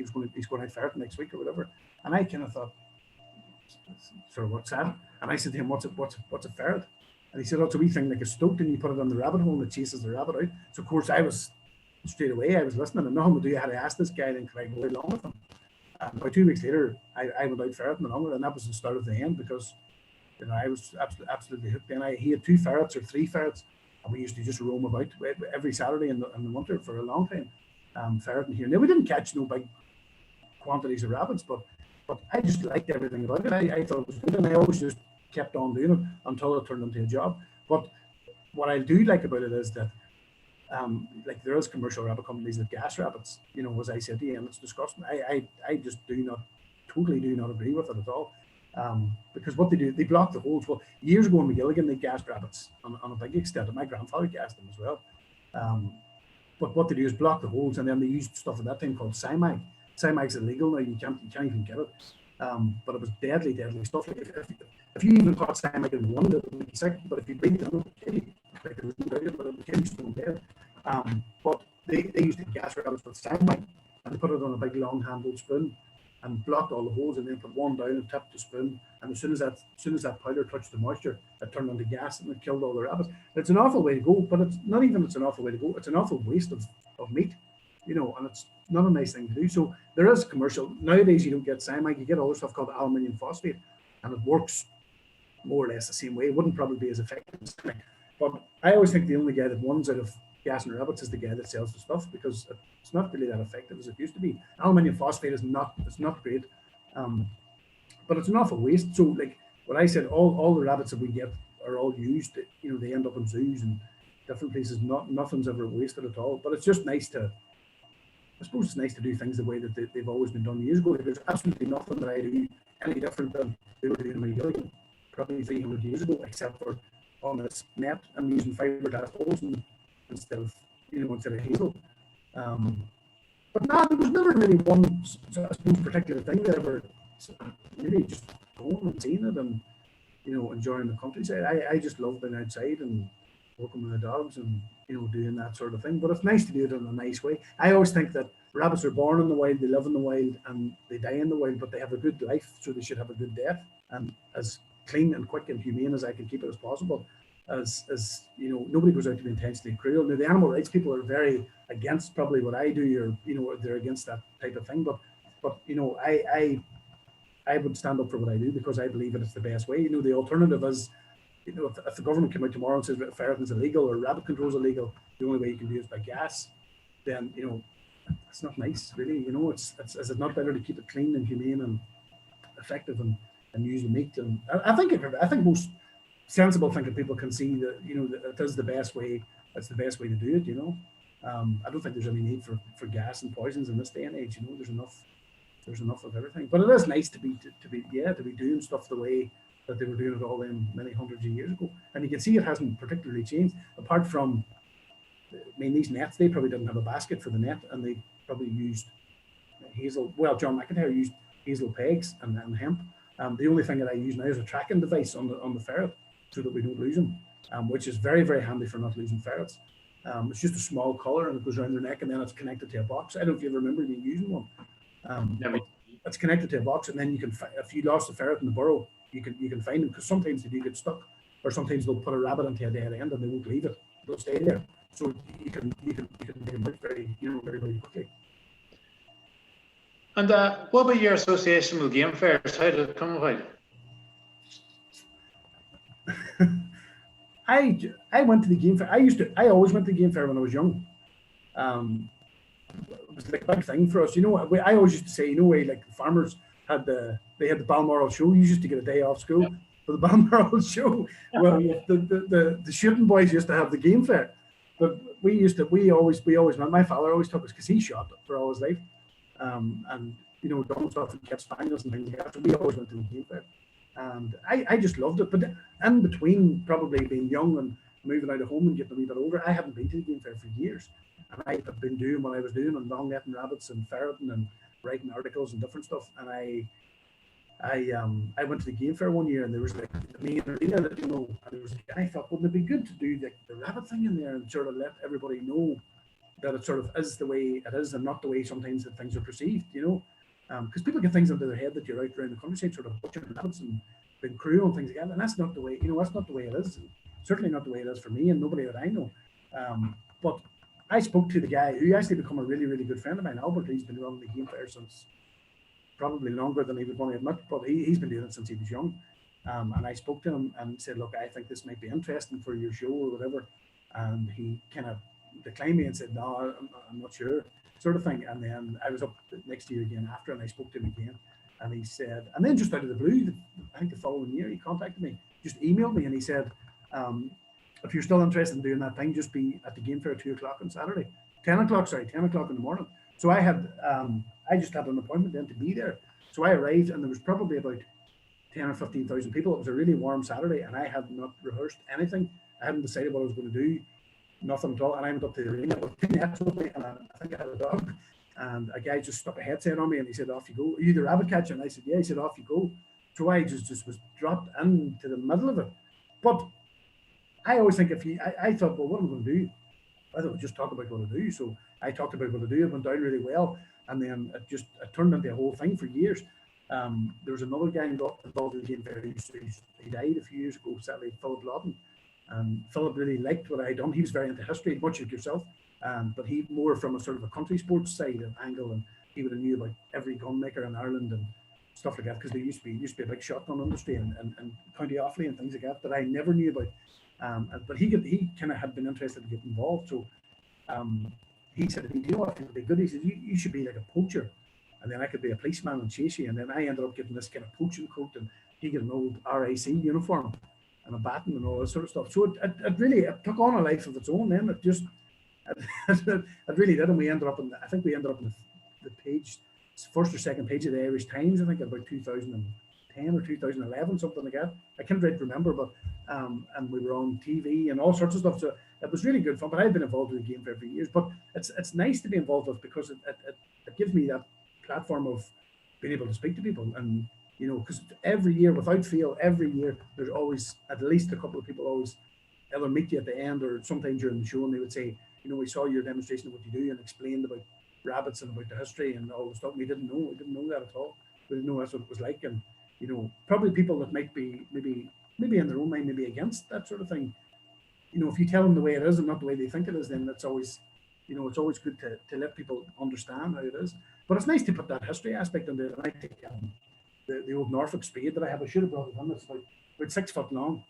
ferreting next week or whatever, and I kind of thought, sort of, what's that? And I said to him, what's a ferret? And he said, oh, it's a wee thing like a stoat, and you put it on the rabbit hole and it chases the rabbit out. So of course I was straight away, I was listening, and nothing to do. I had to ask this guy, then could I go along with him? And about 2 weeks later, I went out ferreting along with him, and that was the start of the end, because you know, I was absolutely hooked. And he had 2 ferrets or 3 ferrets, and we used to just roam about every Saturday in the winter for a long time, ferreting here. Now, we didn't catch no big quantities of rabbits, but I just liked everything about it. I thought it was good, and I always just kept on doing it until it turned into a job. But what I do like about it is that, like, there is commercial rabbit companies that gas rabbits, you know, as I said to you, and it's disgusting. I just totally do not agree with it at all. Because what they do, they block the holes. Well, years ago in McGilligan, they gassed rabbits on a big extent, and my grandfather gassed them as well. But what they do is block the holes, and then they used stuff at that time called Cymag. Cymag's illegal now; you can't even get it. But it was deadly stuff. Like if you even caught Cymag in one, it would be sick. But if you breathe it, it would kill you. Like, there was no doubt, but it would kill you stone dead. But they used to gas rabbits with Cymag, and they put it on a big long-handled spoon, and blocked all the holes, and then put one down and tapped the spoon, and as soon as that powder touched the moisture, it turned into gas and it killed all the rabbits. It's an awful way to go, but it's not even it's an awful way to go, it's an awful waste of meat, you know, and it's not a nice thing to do. So there is commercial. Nowadays you don't get Cymag, you get other stuff called aluminium phosphate, and it works more or less the same way. It wouldn't probably be as effective as Cymag. But I always think the only guy that wins out of gassing rabbits is the guy that sells the stuff, because it's not really that effective as it used to be. Aluminium phosphate is not great, but it's an awful waste. So, like what I said, all the rabbits that we get are all used. You know, they end up in zoos and different places. Nothing's ever wasted at all. But it's just nice I suppose it's nice to do things the way that they've always been done years ago. There's absolutely nothing that I do any different than they were doing in McGilligan probably 300 years ago, except for on this net and using fiberglass holes instead of hazel. But no, there was never really one, I suppose, particular thing that ever really just going and seeing it and, you know, enjoying the countryside. I just love being outside and working with the dogs and, you know, doing that sort of thing. But it's nice to do it in a nice way. I always think that rabbits are born in the wild, they live in the wild, and they die in the wild, but they have a good life, so they should have a good death. And as clean and quick and humane as I can keep it as possible. As you know, nobody goes out to be intentionally cruel. Now, the animal rights people are very against probably what I do, or, you know, they're against that type of thing. But you know, I would stand up for what I do because I believe that it's the best way. You know, the alternative is, you know, if the government came out tomorrow and says ferreting is illegal or rabbit control is illegal, the only way you can do it is by gas, then, you know, it's not nice, really. You know, is it not better to keep it clean and humane and effective and use the meat? And I think most sensible thinking people can see that, you know, that it is the best way. It's the best way to do it. You know, I don't think there's any need for gas and poisons in this day and age. You know, there's enough of everything. But it is nice to be doing stuff the way that they were doing it all in many hundreds of years ago. And you can see it hasn't particularly changed, apart from, I mean, these nets, they probably didn't have a basket for the net, and they probably used hazel. Well, John McIntyre used hazel pegs and hemp. The only thing that I use now is a tracking device on the ferret, so that we don't lose them, which is very, very handy for not losing ferrets. It's just a small collar, and it goes around their neck, and then it's connected to a box. I don't know if you ever remember me using one. It's connected to a box, and then you can, if you lost a ferret in the burrow, you can find them, because sometimes they do get stuck, or sometimes they'll put a rabbit into a dead end and they won't leave it; they'll stay there. So you can take them out very, you know, very, very quickly. And what about your association with game fairs? How did it come about? I went to the game fair. I always went to the game fair when I was young. It was like a big thing for us. You know, I always used to say, you know, like the farmers had the Balmoral show. You used to get a day off school for the Balmoral show. Well, the shooting boys used to have the game fair, but we always went. My father always took us because he shot for all his life, and you know, done stuff and kept spaniels and things like that. So we always went to the game fair, and I just loved it. But in between, probably being young and moving out of home and getting a wee bit older, I hadn't been to the game fair for years. And I had been doing what I was doing, and long netting rabbits and ferreting and writing articles and different stuff. And I went to the game fair one year, and there was like the main arena that, you know, and there was, I thought, wouldn't it be good to do the rabbit thing in there and sort of let everybody know that it sort of is the way it is, and not the way sometimes that things are perceived, you know, because people get things into their head that you're out around the countryside sort of butchering rabbits and being cruel and things like that, and that's not the way, you know, that's not the way it is. Certainly not the way it is for me and nobody that I know. But I spoke to the guy who actually become a really, really good friend of mine, Albert. He's been running the game fair since probably longer than he would want to admit, but he's been doing it since he was young. And I spoke to him and said, look, I think this might be interesting for your show or whatever. And he kind of declined me and said, no, I'm not sure, sort of thing. And then I was up next year again after, and I spoke to him again. And he said, and then just out of the blue, I think the following year, he contacted me, just emailed me, and he said, if you're still interested in doing that thing, just be at the game fair at 2 o'clock on Saturday. 10 o'clock in the morning. So I just had an appointment then to be there. So I arrived, and there was probably about 10 or 15,000 people. It was a really warm Saturday, and I had not rehearsed anything. I hadn't decided what I was going to do, nothing at all. And I went up to the arena with 2 nets with me, and I think I had a dog. And a guy just stuck a headset on me, and he said, off you go. Are you the rabbit catcher? And I said, yeah. He said, off you go. So I just was dropped into the middle of it. But I always think I thought, well, what am I going to do? I thought, just talk about what I do. So I talked about what I do. It went down really well. And then it turned into a whole thing for years. There was another guy involved in the game fair. He died a few years ago, sadly, Philip Lawton. And Philip really liked what I had done. He was very into history, much like yourself. But he more from a sort of a country sports side of angle. And he would have knew about every gun maker in Ireland and stuff like that, because there used to be a big shotgun industry and County Offaly and things like that I never knew about. But he kind of had been interested to get involved. So he said to me, do you know what would be good? He said, you should be like a poacher, and then I could be a policeman and chase you. And then I ended up getting this kind of poaching coat, and he got an old RIC uniform and a baton and all that sort of stuff. So it really took on a life of its own. Then it really did, and we ended up in the page, first or second page of the Irish Times, I think, about 2010 or 2011, something like that. I can't really remember, but and we were on TV and all sorts of stuff. So it was really good fun. But I've been involved with the game for years. But it's nice to be involved with, because it gives me that platform of being able to speak to people. And you know, because every year, without fail, every year there's always at least a couple of people always either meet you at the end or sometimes during the show, and they would say, you know, we saw your demonstration of what you do and explained about rabbits and about the history and all the stuff. We didn't know that at all. We didn't know that's what it was like. And you know, probably people that might be maybe in their own mind maybe against that sort of thing, you know, if you tell them the way it is and not the way they think it is, then it's always, you know, it's always good to let people understand how it is. But it's nice to put that history aspect into it. And I take the old Norfolk spade that I have. I should have brought it in. It's about 6 foot long.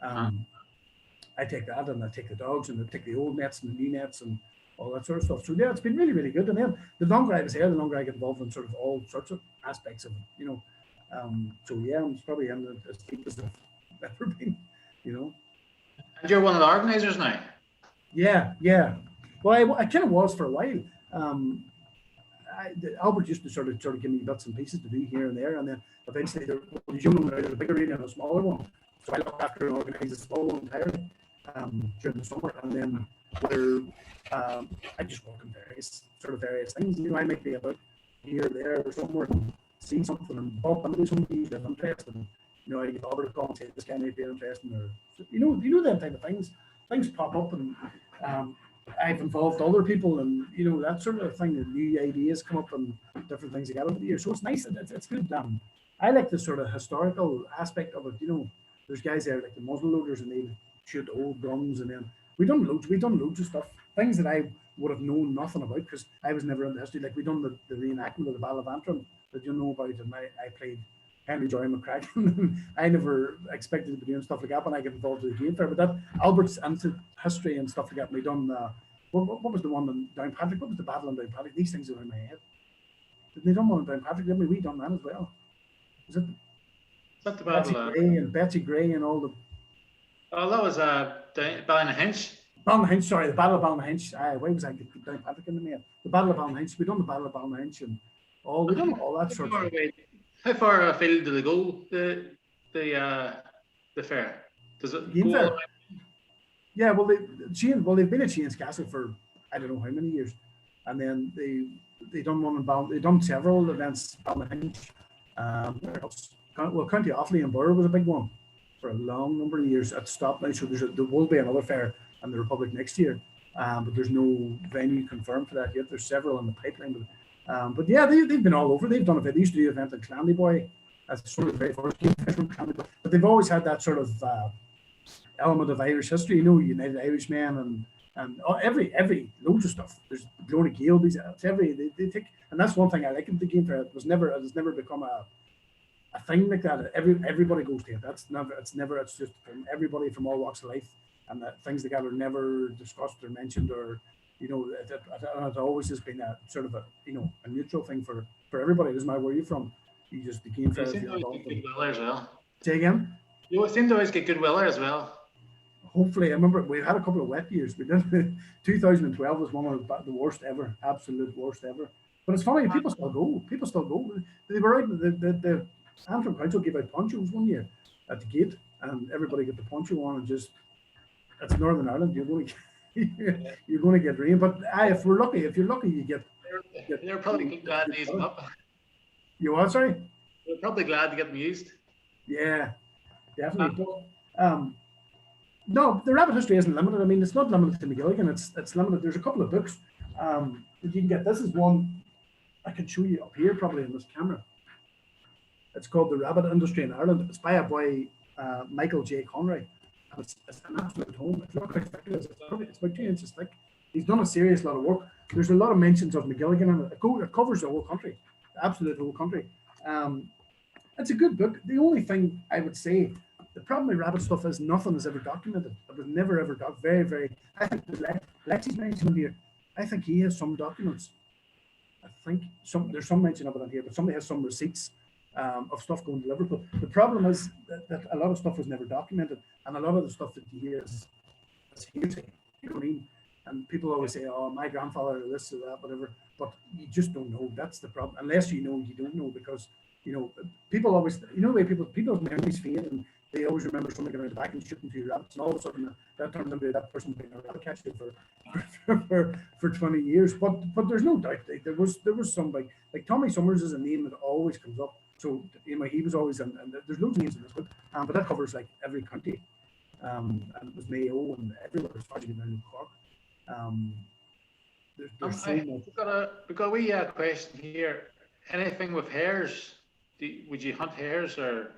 I take that, and I take the dogs, and I take the old nets and the new nets, and all that sort of stuff. So yeah, it's been really, really good. And then the longer I was here, the longer I get involved in sort of all sorts of aspects of it, you know. So yeah, I'm probably in as deep as I've ever been, you know. And you're one of the organisers now. Yeah, yeah. Well, I kind of was for a while. Albert used to sort of give me bits and pieces to do here and there, and then eventually there's a big arena and a smaller one. So I looked after and organised a small one entirely during the summer, and then where I just work on various things. You know, I might be about here, there, or somewhere, and see something and bump into somebody that's interested. And, you know, I get Albert to call and say this guy might be interesting, or you know them type of things. Things pop up, and I've involved other people, and you know that sort of thing. And new ideas come up, and different things like that over the years. So it's nice. It's good. I like the sort of historical aspect of it. You know, there's guys there like the muzzle loaders, and they shoot old guns, and then we done loads of stuff, things that I would have known nothing about because I was never in the history. Like we done the reenactment of the Battle of Antrim that you know about, and I played Henry Joy McCracken. I never expected to be doing stuff like that when I get involved with the game fair. But that Albert's into history and stuff like that. We done what was the one in Downpatrick? What was the battle in Downpatrick? These things are in my head. Did they done one in Downpatrick? Didn't we done that as well? Was it? Is that the battle? Betsy Gray and all the. Oh, that was Ballynahinch. Ballynahinch, sorry, the Battle of Ballynahinch. Why was I getting Downpatrick in the mail? The Battle of Ballynahinch. We done the Battle of Ballynahinch and we done all that sort of. How far afield do they go? The fair. Does it go all the way? Yeah, well, they've been at Shane's Castle for I don't know how many years, and then they done one in they done several events. Ballynahinch, where else? Well, County Offaly and Borough was a big one for a long number of years. It's stopped now, so there will be another fair in the Republic next year, but there's no venue confirmed for that yet. There's several in the pipeline, but yeah, they've been all over. They've done it. They used to do an event in Clandyboy as sort of the very first game from Clandyboy, but they've always had that sort of element of Irish history, you know, United Irishmen and every loads of stuff. There's Glory Gale, they take, and that's one thing I like in the game fair. It has never become a thing like that. Everybody goes to it. It's just from everybody from all walks of life, and that things like that are never discussed or mentioned, or you know, it always has been a sort of a neutral thing for everybody. It doesn't matter where you're from. You just the game fair. Say again. You seem to always get good weather as well. Hopefully, I remember we had a couple of wet years. We did. 2012 was one of the worst ever, absolute worst ever. But it's funny, people still go. They were out. The Antrim Council gave out ponchos one year at the gate, and everybody got the poncho on, and just it's Northern Ireland. You're going to get rain. But if you're lucky, you get. They're probably glad to use them up. You are sorry. They're probably glad to get them used. Yeah, definitely. No, the rabbit history isn't limited. I mean, it's not limited to McGilligan. It's limited. There's a couple of books that you can get. This is one I can show you up here, probably in this camera. It's called The Rabbit Industry in Ireland. It's by a boy, Michael J. Conroy. And it's an absolute home. It's not quite thick. It's about 2 inches thick. He's done a serious lot of work. There's a lot of mentions of McGilligan in it. It covers the whole country, the absolute whole country. It's a good book. The only thing I would say, the problem with rabbit stuff is nothing is ever documented. It was never ever documented. Very, very. I think Lexi's mentioned here. I think he has some documents. I think there's some mention of it on here, but somebody has some receipts of stuff going to Liverpool. The problem is that a lot of stuff was never documented, and a lot of the stuff that you hear is hearsay. You know what I mean? And people always say, "Oh, my grandfather," or this or that, whatever. But you just don't know. That's the problem. Unless you know, you don't know, because people always, the way people's memories fade, and they always remember somebody going back and shooting 2 rabbits, and all of a sudden that turns into that person being a rabbit catcher for 20 years. But there's no doubt there was somebody like Tommy Summers is a name that always comes up. So he was always and there's loads of names in this book, but that covers like every county, and it was Mayo and everywhere as far as you get down in Cork. There's so much. We've got a wee question here. Anything with hares? Would you hunt hares or?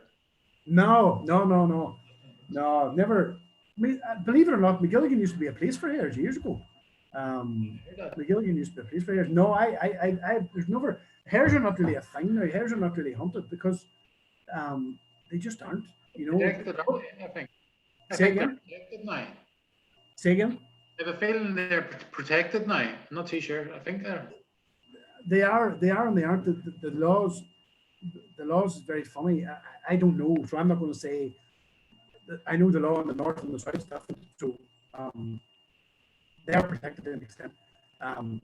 No, never. I mean, believe it or not, McGilligan used to be a place for hares years ago. McGilligan used to be a place for hares. No, there's never. Hares are not really a thing now. Hares are not really hunted because they just aren't. I think. Say again. Say again. I have a feeling they're protected now. I'm not too sure. I think they're. They are, and they aren't. The laws is very funny. I don't know, so I'm not going to say. I know the law in the north and the south stuff, so um, they are protected to an extent, and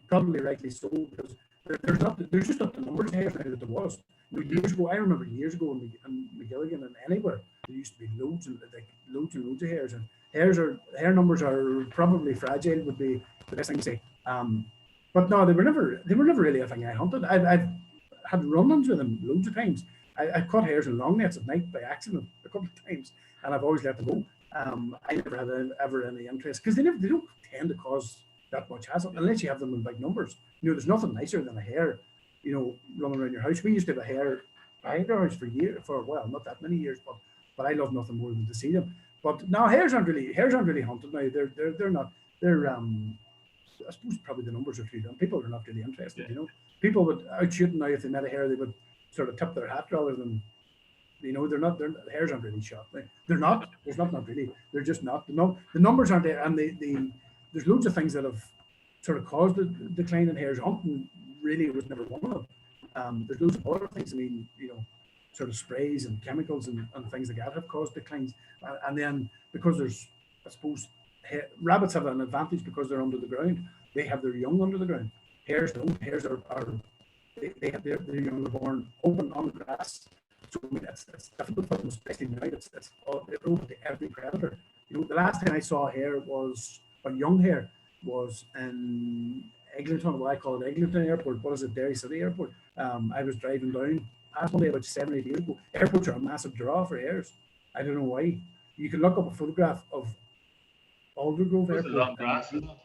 probably rightly so, because there's just not the numbers of hares now that there was. Years ago, I remember years ago in McGilligan and anywhere there used to be loads and loads of hares, and hair numbers are probably fragile would be the best thing to say. But no, they were never really a thing I hunted. I've had run-ins with them loads of times. I've caught hares in long nets at night by accident a couple of times, and I've always let them go. I never had ever any interest because they don't tend to cause that much hassle unless you have them in big numbers. There's nothing nicer than a hare, running around your house. We used to have a hare behind our house for well, not that many years, but I love nothing more than to see them. But now hares aren't really hunted now. They're not. They're I suppose probably the numbers are few down. People are not really interested. People would out shooting now if they met a hare, they would sort of tip their hat rather than. The hares aren't really shot. They're not. There's not really. They're just not. The numbers aren't there, and there's loads of things that have sort of caused the decline in hares. Hunting really was never one of them. There's loads of other things. I mean, sort of sprays and chemicals and things like that have caused declines. And then because there's, I suppose, rabbits have an advantage because they're under the ground. They have their young under the ground. Hares don't. Hares are they have their young are born open on the grass. So I mean, it's difficult for them, especially now. It's open to every predator. The last time I saw a young hare was in Eglinton, what I call it Eglinton Airport. What is it, Derry City Airport? I was driving down past one day about 7 or 8 years ago. Airports are a massive draw for hares. I don't know why. You can look up a photograph of Aldergrove Airport.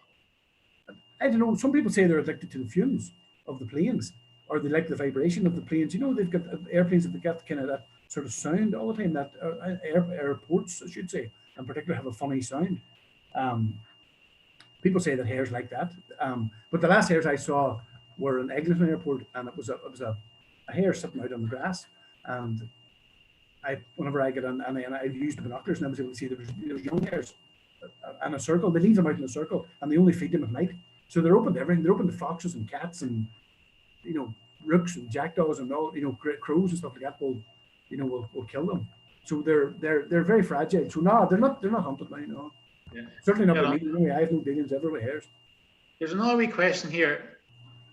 I don't know. Some people say they're addicted to the fumes of the planes, or they like the vibration of the planes. They've got airplanes that get kind of that sort of sound all the time. That airports, I should say, in particular, have a funny sound. People say that hares like that. But the last hares I saw were in Eglinton Airport, and it was a hare sitting out on the grass. And whenever I get in, and I used the binoculars, and I was able to see there was young hares in a circle. They leave them out in a circle, and they only feed them at night. So they're open to everything. They're open to foxes and cats and rooks and jackdaws and all, crows and stuff like that will kill them. So they're very fragile. So no, they're not hunted now. Yeah. Certainly not with me. I have no dealings ever with hares. There's another wee question here.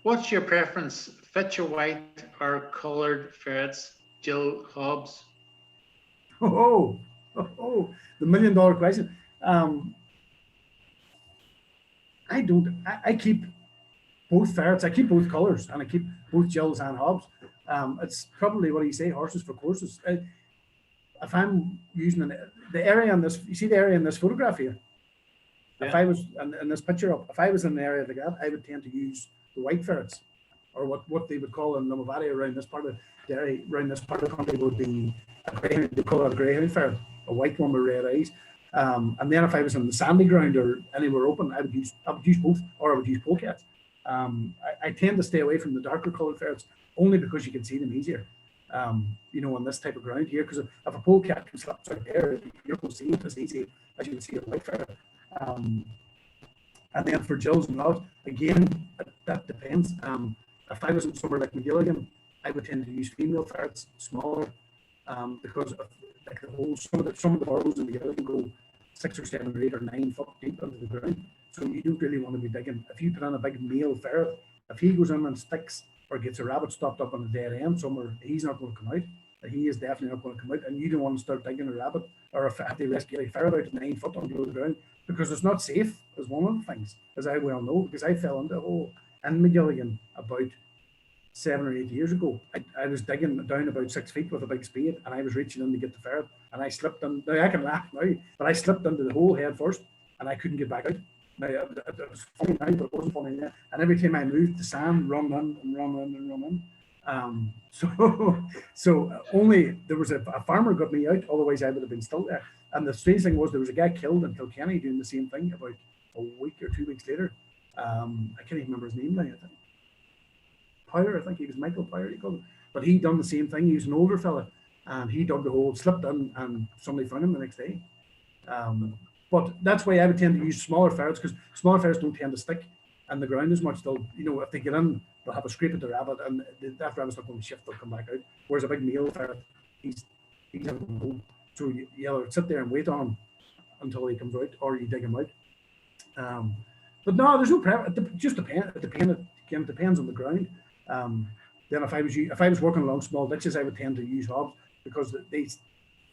What's your preference, Fitcher white or coloured ferrets, Jill Hobbs? The $1 million question. I keep both ferrets. I keep both colours, and I keep both Jills and Hobbs. It's probably, what do you say, horses for courses. If I'm using the area in this, you see the area in this photograph here. Yeah. If I was in this picture if I was in an area like that, I would tend to use the white ferrets, or what they would call in Limavady around this part of Derry, around this part of the country would be a greyhound. They call it a greyhound ferret, a white one with red eyes. And then if I was on the sandy ground or anywhere open, I would use both, or I would use polecats. I tend to stay away from the darker coloured ferrets only because you can see them easier. On this type of ground here, because if a polecat comes up out there, you're going to see it as easy as you can see a white ferret. And then for Jills and Hobbs, again, that depends. If I was in somewhere like McGilligan, I would tend to use female ferrets, smaller, because of like the whole some of the burrows in McGilligan go 6 or 7 or 8 or 9 foot deep into the ground. So you don't really want to be digging. If you put on a big male ferret, if he goes in and sticks or gets a rabbit stopped up on a dead end somewhere, he's not going to come out. He is definitely not going to come out, and you don't want to start digging a rabbit or a rescue ferret out at 9 foot under the ground, because it's not safe, is one of the things, as I well know, because I fell into a hole in McGilligan about 7 or 8 years ago. I was digging down about 6 feet with a big spade, and I was reaching in to get the ferret, and I slipped in. Now I can laugh now, but I slipped into the hole head first, and I couldn't get back out. Now it was funny now, but it wasn't funny then. And every time I moved, the sand run in and run in and run in. So only there was a farmer got me out, otherwise I would have been still there. And the strange thing was there was a guy killed in Kilkenny doing the same thing about a week or 2 weeks later. I can't even remember his name now. I think Power, I think he was Michael Power, he called him. But he done the same thing. He was an older fella, and he dug the hole, slipped in, and somebody found him the next day. But that's why I would tend to use smaller ferrets, because smaller ferrets don't tend to stick in the ground as much. They'll, if they get in, they'll have a scrape at the rabbit, and that rabbit's not going to shift, they'll come back out. Whereas a big male ferret, he's never going to go. So you either sit there and wait on him until he comes out, or you dig him out. But no, there's no preference. It just depends. It depends on the ground. Then if I was working along small ditches, I would tend to use hobs, because these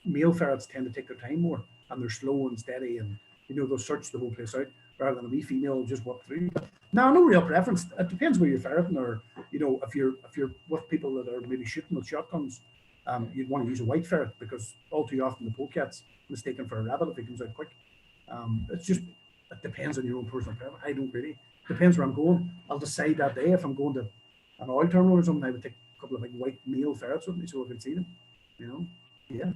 male ferrets tend to take their time more, and they're slow and steady, and they'll search the whole place out, rather than a wee female will just walk through. But no real preference. It depends where you're ferreting, or if you're with people that are maybe shooting with shotguns, you'd want to use a white ferret, because all too often the polecat's mistaken for a rabbit if he comes out quick. It depends on your own personal preference. I don't really. Depends where I'm going. I'll decide that day. If I'm going to an oil terminal or something, I would take a couple of big white male ferrets with me so I can see them. Yeah.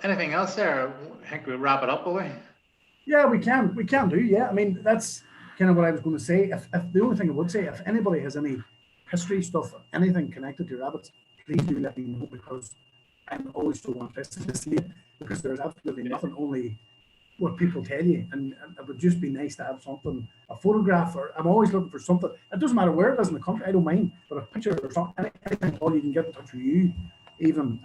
Anything else there? I think we'll wrap it up, will we? Yeah, we can do. Yeah, I mean, that's kind of what I was going to say. If the only thing I would say, if anybody has any history stuff, anything connected to rabbits, please do let me know, because I'm always so interested to see it, because there's absolutely nothing, only what people tell you, and it would just be nice to have something, a photograph, or I'm always looking for something. It doesn't matter where it is in the country, I don't mind, but a picture or something, anything at all you can get in touch with you, even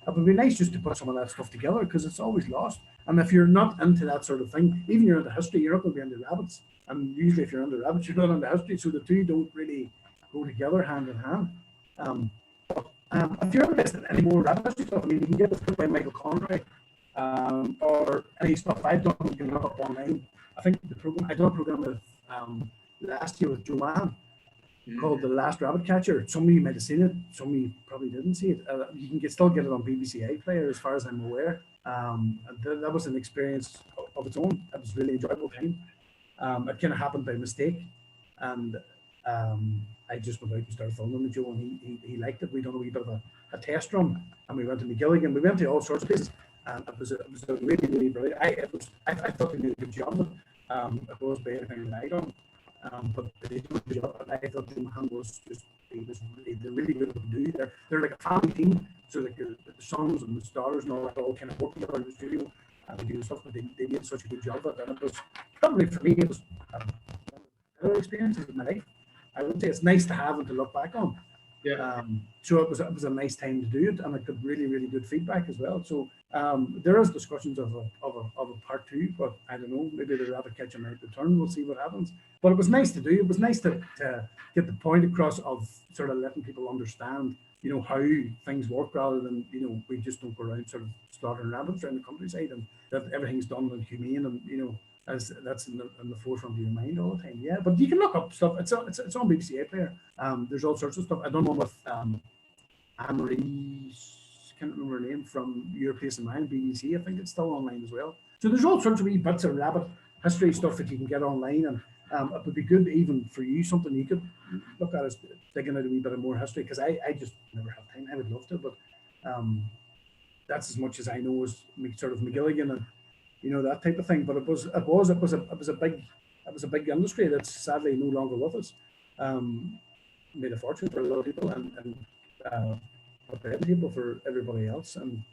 it would be nice just to put some of that stuff together, because it's always lost. And if you're not into that sort of thing, even you're into history, you're not going to be into rabbits, and usually if you're into rabbits, you're not into history, so the two don't really go together hand in hand. If you're interested in any more rabbit history stuff, I mean, you can get this book by Michael Conroy, or any stuff I've done, you can look up online. I think I done a program with last year with Joanne called The Last Rabbit Catcher. Some of you might have seen it, some of you probably didn't see it. You can still get it on BBC iPlayer, as far as I'm aware. That was an experience of its own. It was a really enjoyable time. It kind of happened by mistake, and I just went out and started filming with Joe, and he liked it. We done a wee bit of a test run, and we went to McGilligan. We went to all sorts of places, and it was a really, really brilliant. I thought they did a good job of it. It was better than anything I done, but they did a good job. And I thought Joe was they're really good at what they do. They're like a family team, so like the sons and the daughters and all that all kind of work together in the studio, and they do the stuff. But they did such a good job of it, and it was probably, for me, it was better experiences in my life. I would say it's nice to have and to look back on. Yeah. So it was a nice time to do it, and it got really, really good feedback as well. So there is discussions of a part two, but I don't know, maybe the rabbit catcher might return. We'll see what happens. But it was nice to do. It was nice to get the point across of sort of letting people understand, how things work, rather than, we just don't go around sort of slaughtering rabbits around the countryside, and that everything's done and humane, and as that's in the forefront of your mind all the time. Yeah, but you can look up stuff. It's on BBC iPlayer. There's all sorts of stuff. I done one with Anne-Marie, can't remember her name, from Your Place in Mine, BBC. I think it's still online as well. So there's all sorts of wee bits of rabbit history stuff that you can get online, and it would be good even for you, something you could look at, is digging out a wee bit of more history, because I just never have time. I would love to, but that's as much as I know, as sort of McGilligan and that type of thing. But it was a big industry that's sadly no longer with us. Made a fortune for a lot of people, and put bread on the table for everybody else, and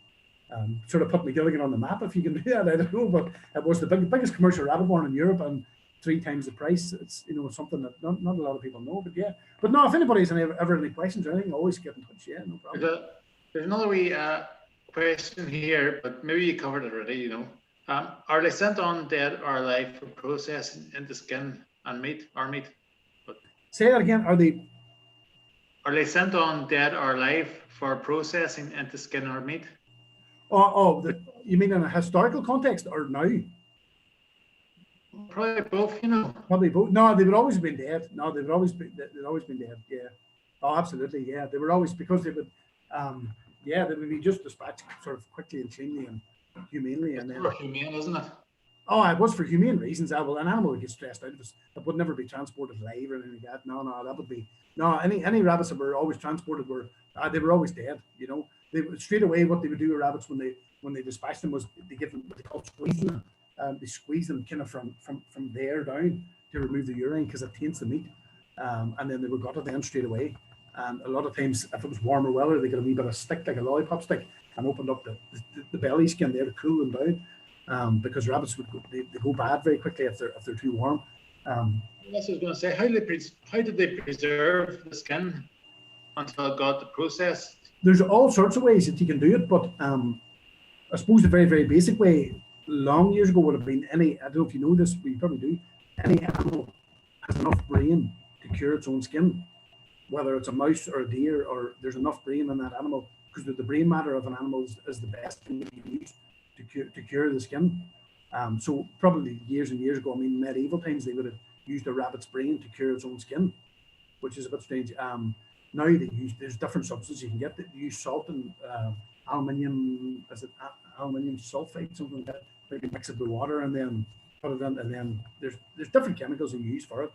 sort of put McGilligan on the map, if you can do that. I don't know, but it was the biggest commercial rabbit barn in Europe, and 3 times the price. It's something that not a lot of people know. But yeah, but no, if anybody's ever any questions or anything, always get in touch. Yeah, no problem. There's another wee question here, but maybe you covered it already. Are they sent on dead or alive for processing into skin and meat, or meat? Say that again. Are they sent on dead or alive for processing into skin or meat? You mean in a historical context or now? Probably both, Probably both. No, they would always have been dead. No, they'd always been dead. Yeah. Oh, absolutely. Yeah, they were always, because they would, they would be just dispatched sort of quickly and cleanly and humanely. And then for humane, isn't it? Oh, it was for humane reasons. Well, an animal would get stressed out of us. It would never be transported live or anything like that. No, that would be any rabbits that were always transported they were always dead. They straight away, what they would do with rabbits when they dispatched them was they give them what they call squeezing. They squeeze them kind of from there down to remove the urine, because it taints the meat. And then they were gutted then straight away. And a lot of times, if it was warmer weather, they got a wee bit of stick, like a lollipop stick, and opened up the belly skin there to cool them down, because rabbits they go bad very quickly if they're too warm. Yes, I was going to say, how did they preserve the skin until it got processed? There's all sorts of ways that you can do it, but I suppose the very, very basic way long years ago would have been I don't know if you know this, but you probably do, any animal has enough brain to cure its own skin, whether it's a mouse or a deer, or there's enough brain in that animal, because the brain matter of an animal is the best thing that you can use to cure the skin. So probably years and years ago, I mean medieval times, they would have used a rabbit's brain to cure its own skin, which is a bit strange. Now there's different substances you can get. They use salt and aluminium, aluminium sulfate, something like that. Maybe mix it with water and then put it in, and then there's different chemicals that you use for it.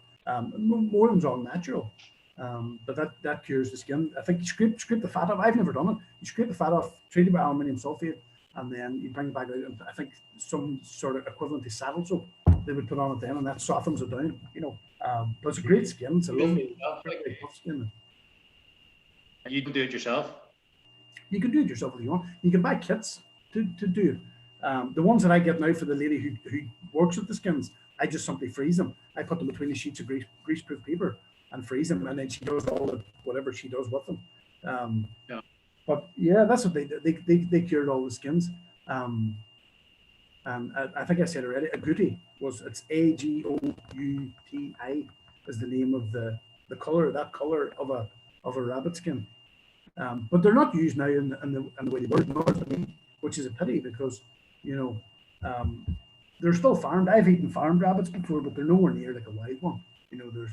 More of them's all natural, but that cures the skin. I think you scrape the fat off. I've never done it. You scrape the fat off, treat it with aluminium sulfate, and then you bring it back out. And I think some sort of equivalent to saddle soap they would put on it then, and that softens it down. But it's a great skin. It's a lovely, very tough skin. You can do it yourself? You can do it yourself if you want. You can buy kits to do it. The ones that I get now for the lady who works with the skins, I just simply freeze them. I put them between the sheets of greaseproof paper and freeze them, and then she does all the whatever she does with them. Yeah. But yeah, that's what they cured all the skins. And I think I said already, agouti it's AGOUTI is the name of the color of a rabbit skin. But they're not used now in the way they were, which is a pity, because they're still farmed. I've eaten farmed rabbits before, but they're nowhere near like a wild one. There's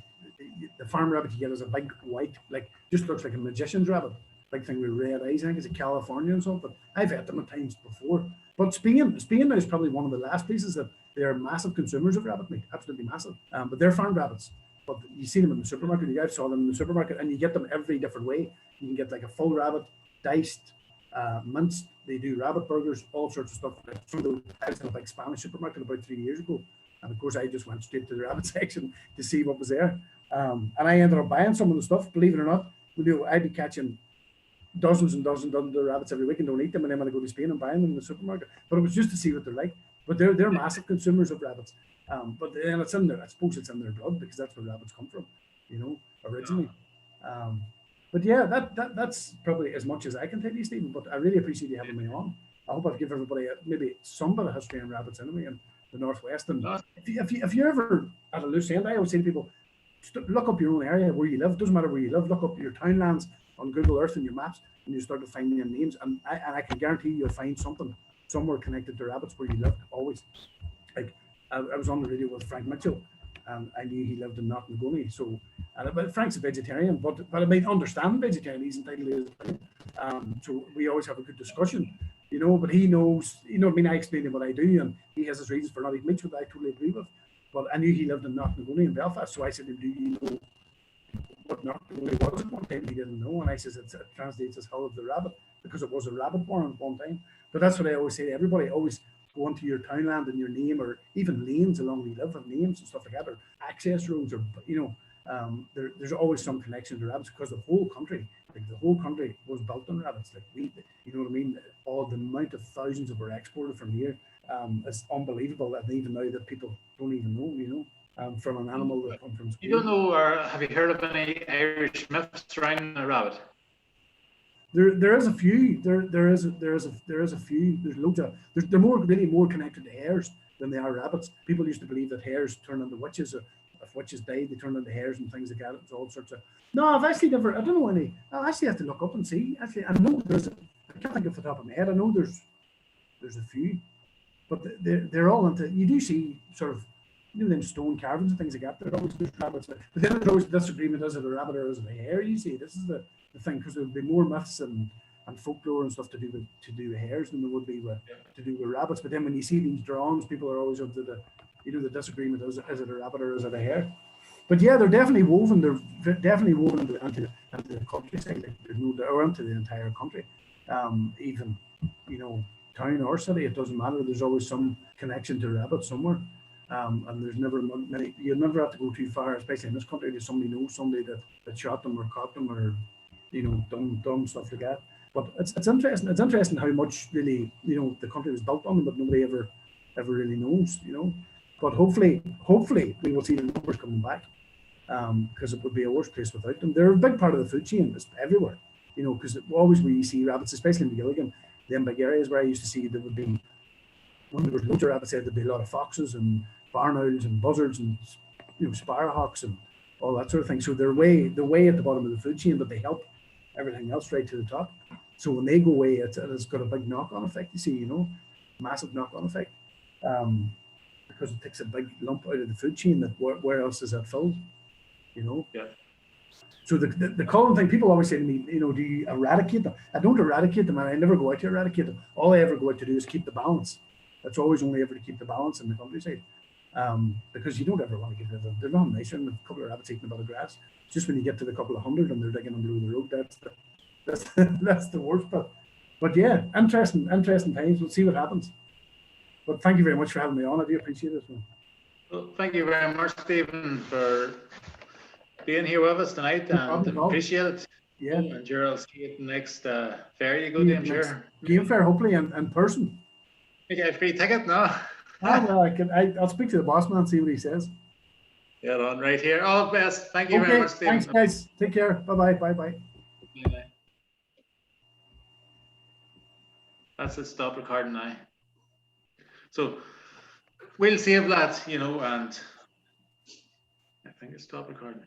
the farm rabbit you get is a big white, like just looks like a magician's rabbit, big thing with red eyes. I think it's a California and so, but I've had them at times before. But Spain now is probably one of the last places that they're massive consumers of rabbit meat, absolutely massive. But they're farmed rabbits. But you see them in the supermarket. I saw them in the supermarket, and you get them every different way. You can get like a full rabbit, diced, minced. They do rabbit burgers, all sorts of stuff. I was in a big Spanish supermarket about 3 years ago, and of course I just went straight to the rabbit section to see what was there. And I ended up buying some of the stuff. Believe it or not, I'd be catching dozens and dozens of rabbits every week and don't eat them, and then when I go to Spain and buying them in the supermarket. But it was just to see what they're like. But they're massive consumers of rabbits. But then it's in there. I suppose it's in their blood, because that's where rabbits come from, originally. But yeah, that's probably as much as I can tell you, Stephen. But I really appreciate you having me on. I hope I've given everybody maybe some bit of history on rabbits anyway in the Northwest. And if you're ever at a loose end, I always say to people, look up your own area where you live. It doesn't matter where you live. Look up your townlands on Google Earth and your maps, and you start to find them names. And I can guarantee you'll find something somewhere connected to rabbits where you live. Always. Like I was on the radio with Frank Mitchell, and I knew he lived in Knocknagunny. So, but Frank's a vegetarian, but I may understand vegetarian. He's entitled to his opinion. So we always have a good discussion, But he knows, I mean, I explain to him what I do, and he has his reasons for not eating meat, which I totally agree with. But I knew he lived in Knocknagunny in Belfast, so I said to him, "Do you know what Knocknagunny was at one time?" He didn't know, and I says it translates as Hill of the Rabbit, because it was a rabbit barn at one time. But that's what I always say to everybody: always go onto your townland and your name, or even lanes along where you live have names and stuff like that, or access roads, or there's always some connection to rabbits, because the whole country was built on rabbits. Like you know what I mean? All the amount of thousands that were exported from here is unbelievable, and even now that people don't even know, from an animal that come from Spain. You don't know, or have you heard of any Irish myths surrounding a rabbit? There is a few. There is a few. There's loads of. They're really more connected to hares than they are rabbits. People used to believe that hares turn into witches, or if witches died, they turn into hares and things like that. It's all sorts of. No, I've actually never. I don't know any. I actually have to look up and see. Actually, I know there's. I can't think off the top of my head. I know there's a few, but they're all into. You do see sort of, them stone carvings and things like that. There's always rabbits. But then there's always disagreement: is it a rabbit or is it a hare? You see, this is the thing, because there would be more myths and folklore and stuff to do with hares than there would be to do with rabbits. But then when you see these drawings, people are always up to the disagreement: is it a rabbit or is it a hare? But yeah, they're definitely woven. They're definitely woven into the countryside, or into the entire country. Even town or city, it doesn't matter. There's always some connection to rabbits somewhere. And there's never many. You never have to go too far, especially in this country, that somebody knows somebody that shot them or caught them or done stuff like that. But it's interesting. It's interesting how much really, you know, the country was built on them, but nobody ever really knows, you know. But hopefully we will see the numbers coming back, because it would be a worse place without them. They're a big part of the food chain. It's everywhere, you know, because always where you see rabbits, especially in Gilligan, them big areas where I used to see there would be, when there was loads of rabbits, there'd be a lot of foxes and barn owls and buzzards and, you know, sparrowhawks and all that sort of thing. So they're way at the bottom of the food chain, but they help everything else right to the top. So when they go away, it's got a big knock-on effect. You see, you know, massive knock-on effect, because it takes a big lump out of the food chain. That where else is that filled? You know. Yeah. So the common thing, people always say to me, you know, do you eradicate them? I don't eradicate them, and I never go out to eradicate them. All I ever go out to do is keep the balance. That's always only ever to keep the balance in the countryside, because you don't ever want to get rid of them. They're not nicer than a couple of rabbits eating a bit of grass. It's just when you get to the couple of hundred and they're digging under the road, that's the worst bit. But yeah, interesting times. We'll see what happens. But thank you very much for having me on. I do appreciate it. Well, thank you very much, Stephen, for being here with us tonight, and appreciate it. Yeah. And sure, I'll see you at the next fair you go to, I'm sure. Game fair, hopefully in person. You get a free ticket, no? Well, I'll speak to the boss man and see what he says. Yeah, on right here. All the best. Thank you very much, Stephen. Thanks, guys. Take care. Bye-bye. Bye-bye. Bye-bye. That's it. Stop recording now. So we'll save that, you know, and I think it's stop recording.